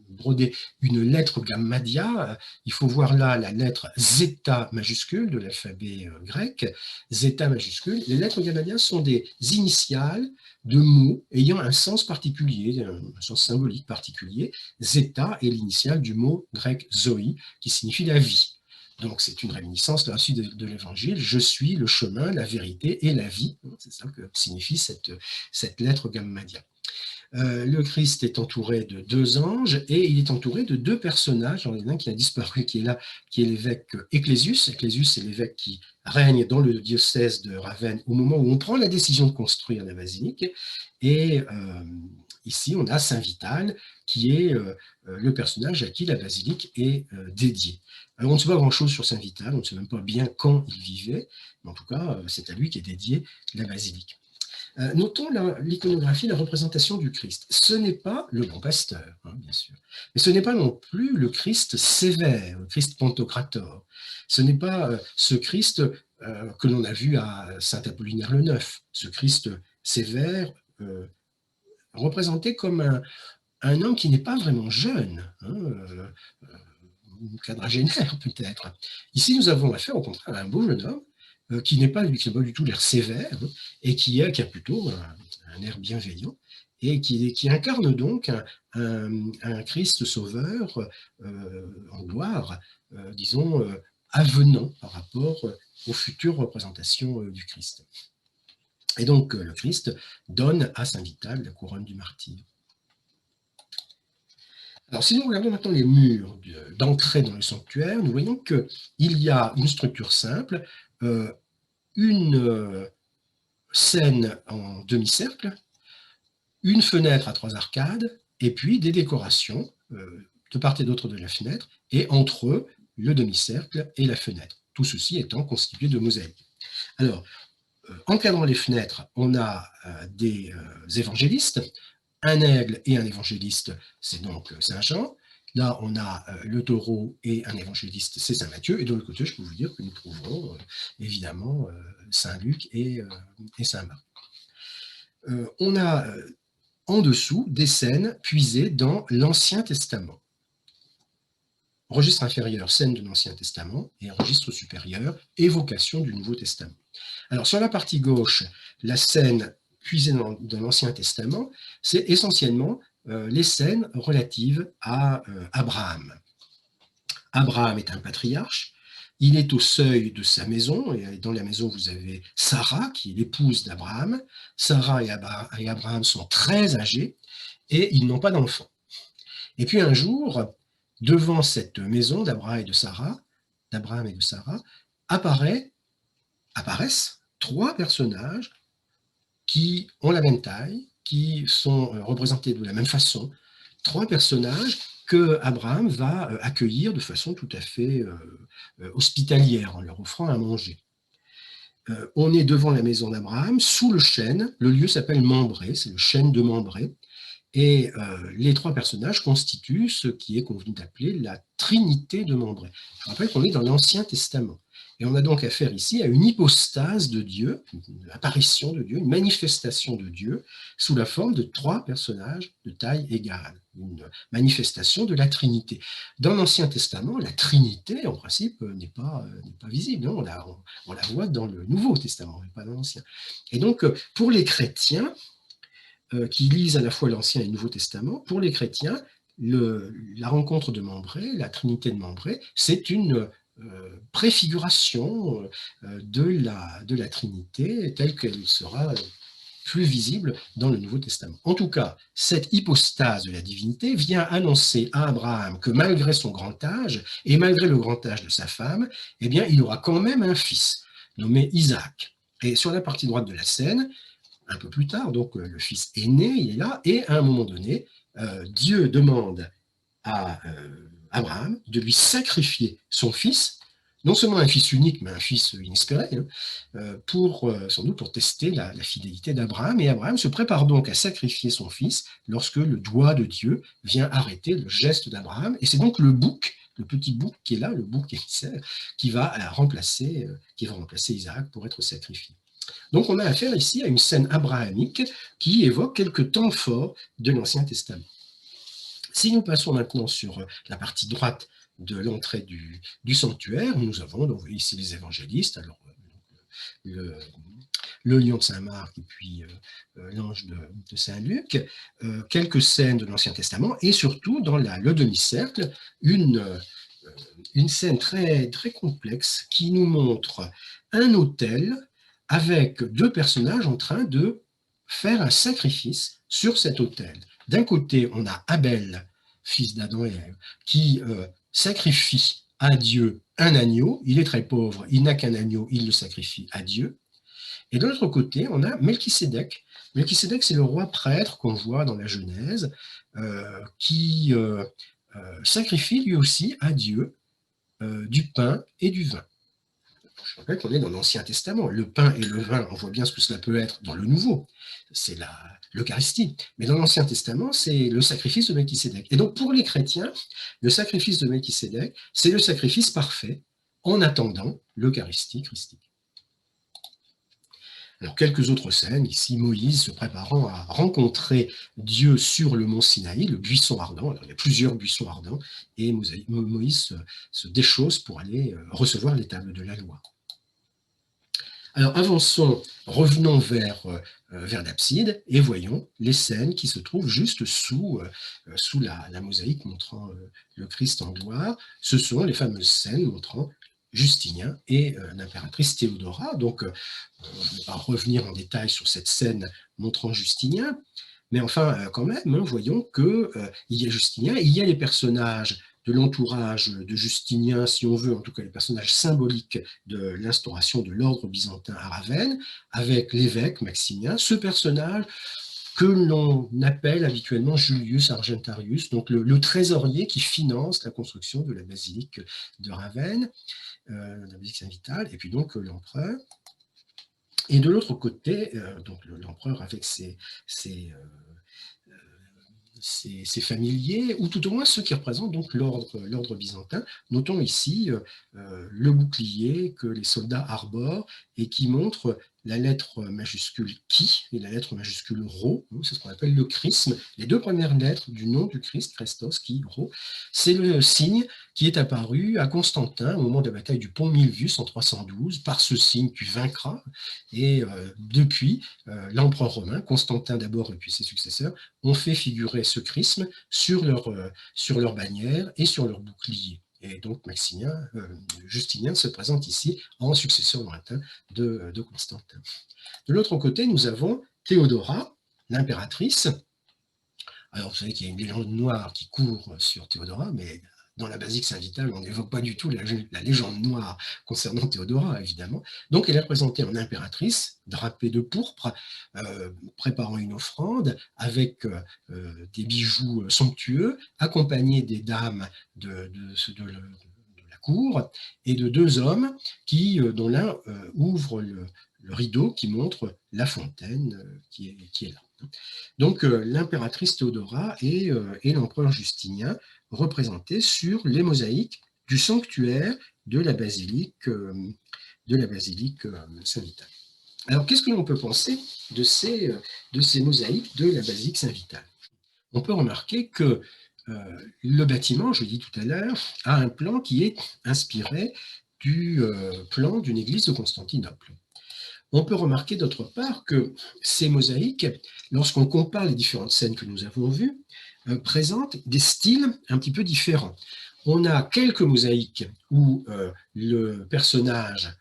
brodé une lettre gammadia. Il faut voir là la lettre zeta majuscule de l'alphabet grec, zeta majuscule. Les lettres gammadia sont des initiales de mots ayant un sens particulier, un sens symbolique particulier. Zeta est l'initiale du mot grec zoé, qui signifie la vie. Donc c'est une réminiscence de la suite de l'Évangile. Je suis le chemin, la vérité et la vie. C'est ça que signifie cette lettre gammadia. Le Christ est entouré de deux anges et il est entouré de deux personnages. Il y en a un qui a disparu, qui est là, qui est l'évêque Ecclésius. Ecclésius, c'est l'évêque qui règne dans le diocèse de Ravenne au moment où on prend la décision de construire la basilique. Et ici, on a Saint Vital, qui est le personnage à qui la basilique est dédiée. Alors, on ne sait pas grand-chose sur Saint Vital, on ne sait même pas bien quand il vivait, mais en tout cas, c'est à lui qu'est dédiée la basilique. Notons l'iconographie, la représentation du Christ. Ce n'est pas le bon pasteur, hein, bien sûr, mais ce n'est pas non plus le Christ sévère, le Christ Pantocrator. Ce n'est pas ce Christ que l'on a vu à Saint Apollinaire le Neuf, ce Christ sévère, représenté comme un homme qui n'est pas vraiment jeune, hein, quadragénaire peut-être. Ici, nous avons affaire au contraire à un beau jeune homme qui n'a pas du tout l'air sévère, hein, et qui a plutôt un air bienveillant, et qui incarne donc un Christ sauveur en gloire, disons, avenant par rapport aux futures représentations du Christ. Et donc, le Christ donne à Saint Vital la couronne du martyr. Alors, si nous regardons maintenant les murs d'entrée dans le sanctuaire, nous voyons qu'il y a une structure simple, une scène en demi-cercle, une fenêtre à 3 arcades, et puis des décorations de part et d'autre de la fenêtre, et entre eux, le demi-cercle et la fenêtre. Tout ceci étant constitué de mosaïques. Alors, encadrant les fenêtres, on a des évangélistes, un aigle et un évangéliste, c'est donc Saint Jean. Là, on a le taureau et un évangéliste, c'est Saint Matthieu. Et de l'autre côté, je peux vous dire que nous trouvons évidemment Saint Luc et Saint Marc. On a en dessous des scènes puisées dans l'Ancien Testament. Registre inférieur, scène de l'Ancien Testament, et registre supérieur, évocation du Nouveau Testament. Alors, sur la partie gauche, la scène puisée dans l'Ancien Testament, c'est essentiellement les scènes relatives à Abraham. Abraham est un patriarche, il est au seuil de sa maison, et dans la maison, vous avez Sarah, qui est l'épouse d'Abraham. Sarah et Abraham sont très âgés, et ils n'ont pas d'enfants. Et puis un jour, devant cette maison d'Abraham et de Sarah, apparaissent 3 personnages qui ont la même taille, qui sont représentés de la même façon, 3 personnages que Abraham va accueillir de façon tout à fait hospitalière, en leur offrant à manger. On est devant la maison d'Abraham, sous le chêne, le lieu s'appelle Mambré, c'est le chêne de Mambré, et les 3 personnages constituent ce qui est convenu d'appeler la Trinité de Mambré. Je rappelle qu'on est dans l'Ancien Testament. Et on a donc affaire ici à une hypostase de Dieu, une apparition de Dieu, une manifestation de Dieu, sous la forme de 3 personnages de taille égale, une manifestation de la Trinité. Dans l'Ancien Testament, la Trinité, en principe, n'est pas visible. On la voit dans le Nouveau Testament, mais pas dans l'Ancien. Et donc, pour les chrétiens, qui lisent à la fois l'Ancien et le Nouveau Testament, pour les chrétiens, la rencontre de Mambré, la Trinité de Mambré, c'est une préfiguration de la Trinité telle qu'elle sera plus visible dans le Nouveau Testament. En tout cas, cette hypostase de la divinité vient annoncer à Abraham que malgré son grand âge et malgré le grand âge de sa femme, eh bien, il aura quand même un fils nommé Isaac. Et sur la partie droite de la scène, un peu plus tard, donc le fils est né, il est là, et à un moment donné, Dieu demande à Abraham de lui sacrifier son fils, non seulement un fils unique, mais un fils inespéré, sans doute pour tester la fidélité d'Abraham. Et Abraham se prépare donc à sacrifier son fils lorsque le doigt de Dieu vient arrêter le geste d'Abraham. Et c'est donc le bouc, le petit bouc qui est là, le bouc émissaire, qui va remplacer Isaac pour être sacrifié. Donc on a affaire ici à une scène abrahamique qui évoque quelques temps forts de l'Ancien Testament. Si nous passons maintenant sur la partie droite de l'entrée du sanctuaire, nous avons donc ici les évangélistes, alors le lion de Saint-Marc et puis l'ange de Saint-Luc, quelques scènes de l'Ancien Testament et surtout dans le demi-cercle, une scène très, très complexe qui nous montre un autel avec 2 personnages en train de faire un sacrifice sur cet autel. D'un côté, on a Abel, fils d'Adam et Ève, qui sacrifie à Dieu un agneau. Il est très pauvre, il n'a qu'un agneau, il le sacrifie à Dieu. Et de l'autre côté, on a Melchisédek. Melchisédek, c'est le roi prêtre qu'on voit dans la Genèse, qui sacrifie lui aussi à Dieu du pain et du vin. Je rappelle qu'on est dans l'Ancien Testament. Le pain et le vin, on voit bien ce que cela peut être dans le Nouveau. C'est l'Eucharistie. Mais dans l'Ancien Testament, c'est le sacrifice de Melchisédek. Et donc, pour les chrétiens, le sacrifice de Melchisédek, c'est le sacrifice parfait en attendant l'Eucharistie christique. Alors, quelques autres scènes, ici, Moïse se préparant à rencontrer Dieu sur le mont Sinaï, le buisson ardent. Alors, il y a plusieurs buissons ardents, et Moïse se déchausse pour aller recevoir les tables de la loi. Alors, avançons, revenons vers l'abside, et voyons les scènes qui se trouvent juste sous la mosaïque montrant le Christ en gloire. Ce sont les fameuses scènes montrant Justinien et l'impératrice Théodora. Donc, je ne vais pas revenir en détail sur cette scène montrant Justinien, mais enfin, quand même, hein, voyons qu'il y a Justinien, il y a les personnages de l'entourage de Justinien, si on veut, en tout cas les personnages symboliques de l'instauration de l'ordre byzantin à Ravenne, avec l'évêque Maximien, ce personnage que l'on appelle habituellement Julius Argentarius, donc le trésorier qui finance la construction de la basilique de Ravenne, la basilique Saint-Vital, et puis donc l'empereur. Et de l'autre côté, donc l'empereur avec ses familiers, ou tout au moins ceux qui représentent donc l'ordre byzantin. Notons ici le bouclier que les soldats arborent et qui montre la lettre majuscule Chi et la lettre majuscule Rho, c'est ce qu'on appelle le chrisme. Les deux premières lettres du nom du Christ, Christos, Chi, Rho, c'est le signe qui est apparu à Constantin au moment de la bataille du pont Milvius en 312. Par ce signe, tu vaincras. Et depuis, l'empereur romain, Constantin d'abord et puis ses successeurs, ont fait figurer ce chrisme sur leur bannière et sur leur bouclier. Et donc Justinien se présente ici en successeur lointain de Constantin. De l'autre côté, nous avons Théodora, l'impératrice. Alors, vous savez qu'il y a une légende noire qui court sur Théodora, mais dans la basilique Saint-Vital, on n'évoque pas du tout la légende noire concernant Théodora, évidemment. Donc, elle est représentée en impératrice, drapée de pourpre, préparant une offrande, avec des bijoux somptueux, accompagnée des dames de la cour, et de deux hommes dont l'un ouvre le rideau qui montre la fontaine qui est là. Donc, l'impératrice Théodora et l'empereur Justinien représentés sur les mosaïques du sanctuaire de la basilique Saint-Vital. Alors, qu'est-ce que l'on peut penser de ces mosaïques de la basilique Saint-Vital? On peut remarquer que le bâtiment, je l'ai dit tout à l'heure, a un plan qui est inspiré du plan d'une église de Constantinople. On peut remarquer d'autre part que ces mosaïques, lorsqu'on compare les différentes scènes que nous avons vues, présentent des styles un petit peu différents. On a quelques mosaïques où les personnages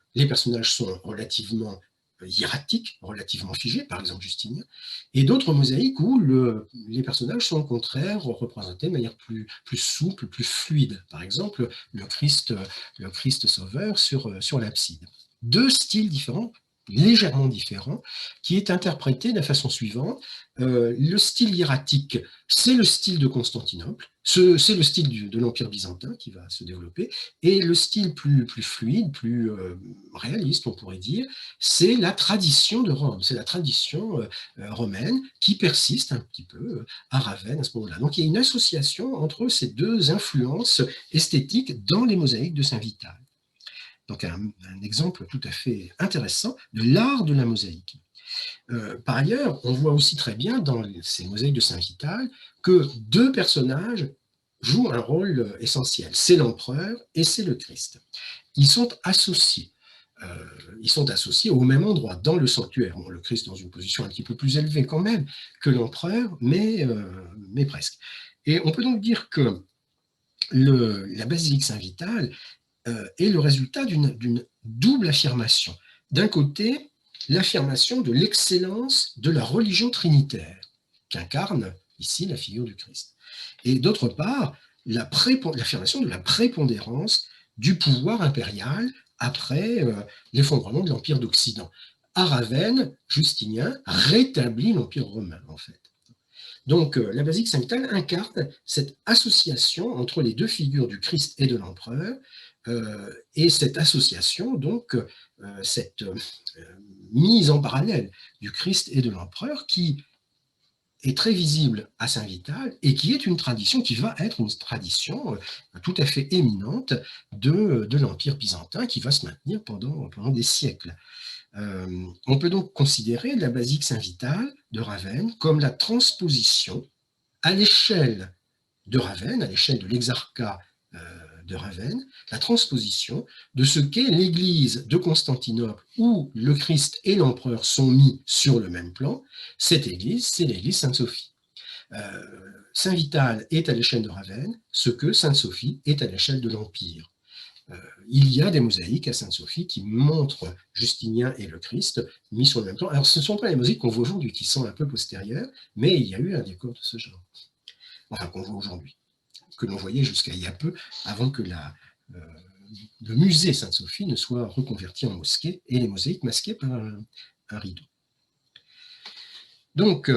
sont relativement hiératiques, relativement figés, par exemple Justinien, et d'autres mosaïques où les personnages sont au contraire représentés de manière plus souple, plus fluide. Par exemple, le Christ sauveur sur l'abside. Deux styles différents, légèrement différent, qui est interprété de la façon suivante. Le style hiératique, c'est le style de Constantinople, c'est le style de l'Empire byzantin qui va se développer, et le style plus fluide, plus réaliste, on pourrait dire, c'est la tradition de Rome, c'est la tradition romaine qui persiste un petit peu à Ravenne à ce moment-là. Donc il y a une association entre ces deux influences esthétiques dans les mosaïques de Saint-Vital. Donc un exemple tout à fait intéressant de l'art de la mosaïque. Par ailleurs, on voit aussi très bien dans ces mosaïques de Saint-Vital que deux personnages jouent un rôle essentiel. C'est l'empereur et c'est le Christ. Ils sont associés. Au même endroit, dans le sanctuaire. Bon, le Christ dans une position un petit peu plus élevée quand même que l'empereur, mais presque. Et on peut donc dire que la basilique Saint-Vital est le résultat d'une double affirmation. D'un côté, l'affirmation de l'excellence de la religion trinitaire, qu'incarne ici la figure du Christ. Et d'autre part, l'affirmation de la prépondérance du pouvoir impérial après l'effondrement de l'Empire d'Occident. À Ravenne, Justinien rétablit l'Empire romain, en fait. Donc, la basilique Saint-Vital incarne cette association entre les deux figures du Christ et de l'empereur, et cette association, donc, cette mise en parallèle du Christ et de l'empereur qui est très visible à Saint-Vital et qui est une tradition qui va être une tradition tout à fait éminente de l'Empire byzantin qui va se maintenir pendant des siècles. On peut donc considérer la basilique Saint-Vital de Ravenne comme la transposition à l'échelle de Ravenne, à l'échelle de l'exarcat de Ravenne, la transposition de ce qu'est l'église de Constantinople où le Christ et l'empereur sont mis sur le même plan. Cette église, c'est l'église Sainte-Sophie. Saint-Vital est à l'échelle de Ravenne, ce que Sainte-Sophie est à l'échelle de l'Empire. il y a des mosaïques à Sainte-Sophie qui montrent Justinien et le Christ mis sur le même plan. Alors, ce ne sont pas les mosaïques qu'on voit aujourd'hui, qui sont un peu postérieures, mais il y a eu un décor de ce genre, enfin qu'on voit aujourd'hui, que l'on voyait jusqu'à il y a peu, avant que le musée Sainte-Sophie ne soit reconverti en mosquée et les mosaïques masquées par un rideau. Donc,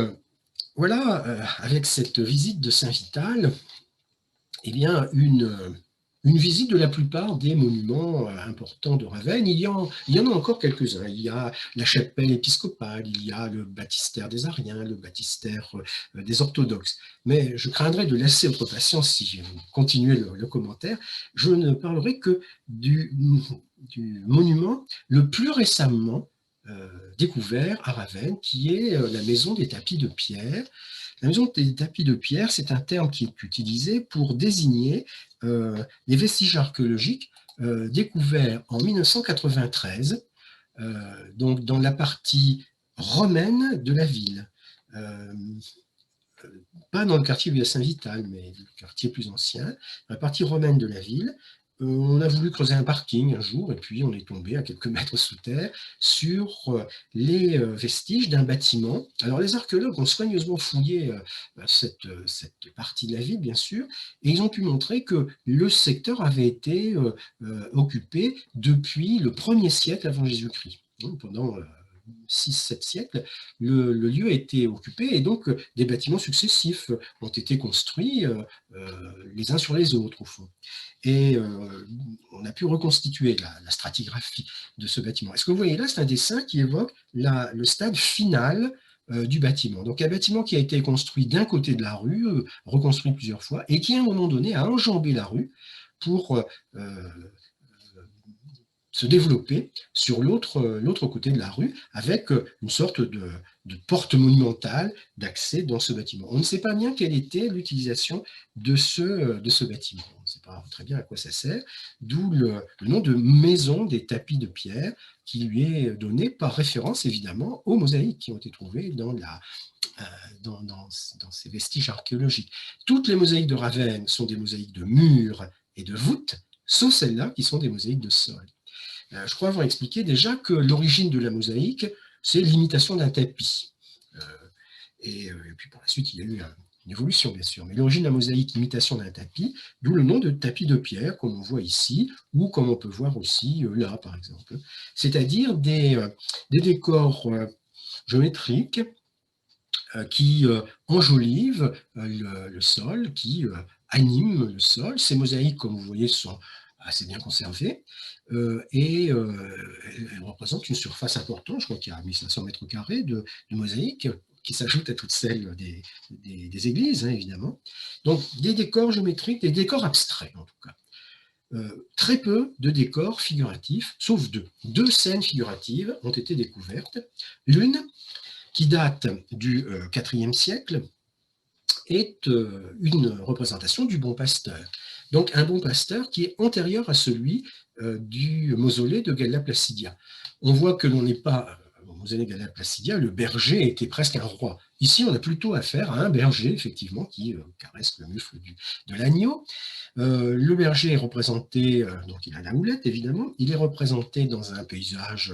voilà, avec cette visite de Saint-Vital, eh bien, une visite de la plupart des monuments importants de Ravenne. Il y en a encore quelques-uns. Il y a la chapelle épiscopale, il y a le baptistère des Ariens, le baptistère des orthodoxes. Mais je craindrais de lasser votre patience si je continuais le commentaire. Je ne parlerai que du monument le plus récemment découvert à Ravenne, qui est la maison des tapis de pierre. La maison des tapis de pierre, c'est un terme qui est utilisé pour désigner les vestiges archéologiques découverts en 1993, donc dans la partie romaine de la ville. Pas dans le quartier Villa Saint-Vital, mais le quartier plus ancien, dans la partie romaine de la ville. On a voulu creuser un parking un jour, et puis on est tombé à quelques mètres sous terre sur les vestiges d'un bâtiment. Alors les archéologues ont soigneusement fouillé cette partie de la ville, bien sûr, et ils ont pu montrer que le secteur avait été occupé depuis le 1er siècle avant Jésus-Christ. Donc, pendant 6-7 siècles, le lieu a été occupé et donc des bâtiments successifs ont été construits les uns sur les autres, au fond. Et on a pu reconstituer la stratigraphie de ce bâtiment. Et ce que vous voyez là, c'est un dessin qui évoque le stade final du bâtiment. Donc un bâtiment qui a été construit d'un côté de la rue, reconstruit plusieurs fois, et qui à un moment donné a enjambé la rue pour se développer sur l'autre côté de la rue avec une sorte de porte monumentale d'accès dans ce bâtiment. On ne sait pas bien quelle était l'utilisation de ce bâtiment. On ne sait pas très bien à quoi ça sert, d'où le nom de maison des tapis de pierre qui lui est donné par référence évidemment aux mosaïques qui ont été trouvées dans ces vestiges archéologiques. Toutes les mosaïques de Ravenne sont des mosaïques de murs et de voûtes, sauf celles-là qui sont des mosaïques de sol. Je crois avoir expliqué déjà que l'origine de la mosaïque, c'est l'imitation d'un tapis. Et puis par la suite, il y a eu une évolution, bien sûr. Mais l'origine de la mosaïque, imitation d'un tapis, d'où le nom de tapis de pierre, comme on voit ici, ou comme on peut voir aussi là, par exemple. C'est-à-dire des décors géométriques qui enjolivent le sol, qui animent le sol. Ces mosaïques, comme vous voyez, sont assez bien conservées et elles représentent une surface importante. Je crois qu'il y a 1500 mètres carrés de mosaïques qui s'ajoutent à toutes celles des églises, hein, évidemment. Donc, des décors géométriques, des décors abstraits, en tout cas. Très peu de décors figuratifs, sauf deux. Deux scènes figuratives ont été découvertes. L'une, qui date du IVe siècle, est une représentation du Bon Pasteur. Donc un Bon Pasteur qui est antérieur à celui du mausolée de Galla Placidia. On voit que l'on n'est pas au mausolée de Galla Placidia, le berger était presque un roi. Ici, on a plutôt affaire à un berger, effectivement, qui caresse le mufle de l'agneau. Le berger est représenté, donc il a la houlette, évidemment, il est représenté dans un paysage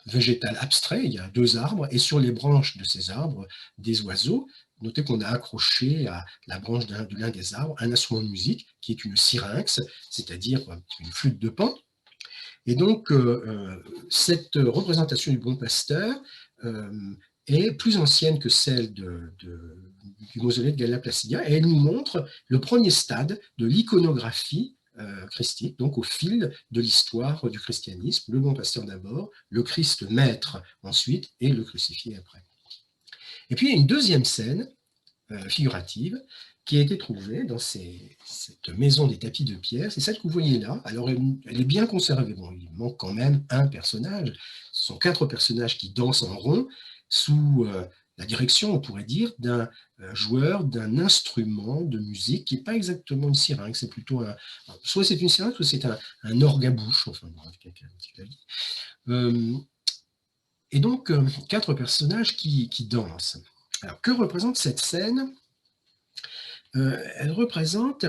végétal abstrait, il y a deux arbres, et sur les branches de ces arbres, des oiseaux. Notez qu'on a accroché à la branche de l'un des arbres un instrument de musique qui est une syrinx, c'est-à-dire une flûte de pan. Et donc, cette représentation du Bon Pasteur est plus ancienne que celle du mausolée de Galla Placidia, et elle nous montre le premier stade de l'iconographie christique, donc au fil de l'histoire du christianisme, le Bon Pasteur d'abord, le Christ maître ensuite, et le crucifié après. Et puis il y a une deuxième scène figurative qui a été trouvée dans cette maison des tapis de pierre, c'est celle que vous voyez là. Alors elle est bien conservée, bon, il manque quand même un personnage, ce sont 4 personnages qui dansent en rond sous la direction, on pourrait dire, d'un joueur d'un instrument de musique qui n'est pas exactement une syrinx, c'est plutôt soit c'est une syrinx, soit c'est un orgue à bouche, enfin, quelqu'un l'a dit. Et donc, 4 personnages qui dansent. Alors, que représente cette scène ? Elle représente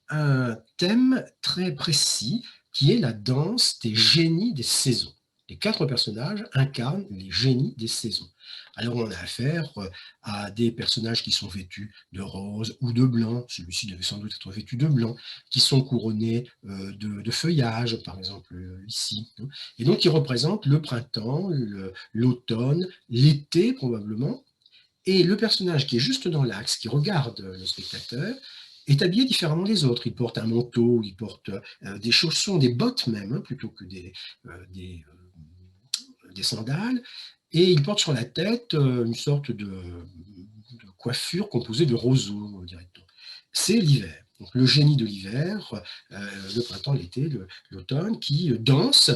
un thème très précis qui est la danse des génies des saisons. Les 4 personnages incarnent les génies des saisons. Alors on a affaire à des personnages qui sont vêtus de rose ou de blanc, celui-ci devait sans doute être vêtu de blanc, qui sont couronnés de feuillage, par exemple ici, hein. Et donc qui représentent le printemps, l'automne, l'été probablement, et le personnage qui est juste dans l'axe, qui regarde le spectateur, est habillé différemment des autres. Il porte un manteau, il porte des chaussons, des bottes même, hein, plutôt que des sandales, et il porte sur la tête une sorte de coiffure composée de roseaux, dirait-on. C'est l'hiver. Donc, le génie de l'hiver, le printemps, l'été, l'automne, qui danse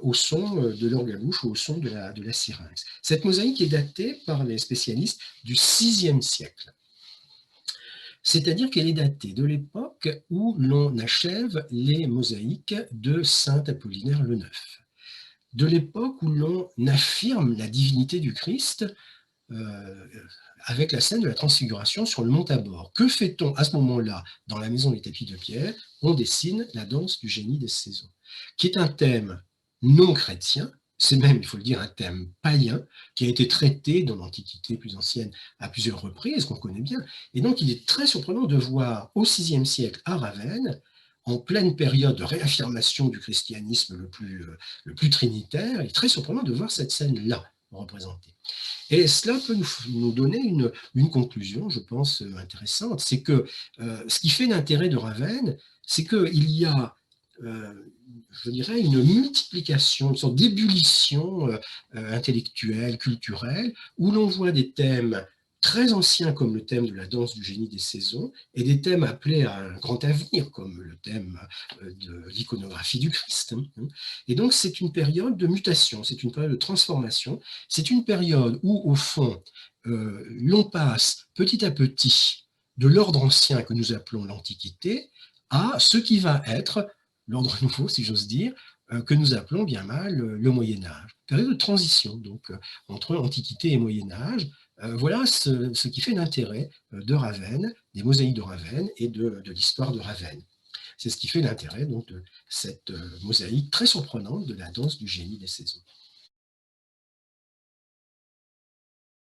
au son de l'organouche ou au son de la syrinx. Cette mosaïque est datée par les spécialistes du VIe siècle. C'est-à-dire qu'elle est datée de l'époque où l'on achève les mosaïques de saint Apollinaire le Neuf, de l'époque où l'on affirme la divinité du Christ euh, avec la scène de la transfiguration sur le mont Tabor. Que fait-on à ce moment-là dans la maison des tapis de pierre? On dessine la danse du génie des saisons, qui est un thème non chrétien, c'est même, il faut le dire, un thème païen, qui a été traité dans l'Antiquité plus ancienne à plusieurs reprises, qu'on connaît bien. Et donc, il est très surprenant de voir au VIe siècle à Ravenne, en pleine période de réaffirmation du christianisme le plus trinitaire, il est très surprenant de voir cette scène-là représentée. Et cela peut nous donner une conclusion, je pense, intéressante. C'est que ce qui fait l'intérêt de Ravenne, c'est qu'il y a, euh, je dirais, une multiplication, une sorte d'ébullition intellectuelle, culturelle, où l'on voit des thèmes très anciens comme le thème de la danse du génie des saisons et des thèmes appelés à un grand avenir comme le thème de l'iconographie du Christ. Et donc c'est une période de mutation, c'est une période de transformation, c'est une période où au fond l'on passe petit à petit de l'ordre ancien que nous appelons l'Antiquité à ce qui va être l'ordre nouveau, si j'ose dire, que nous appelons bien mal le Moyen Âge. Période de transition donc entre Antiquité et Moyen Âge. Voilà ce qui fait l'intérêt de Ravenne, des mosaïques de Ravenne et de l'histoire de Ravenne. C'est ce qui fait l'intérêt donc de cette mosaïque très surprenante de la danse du génie des saisons.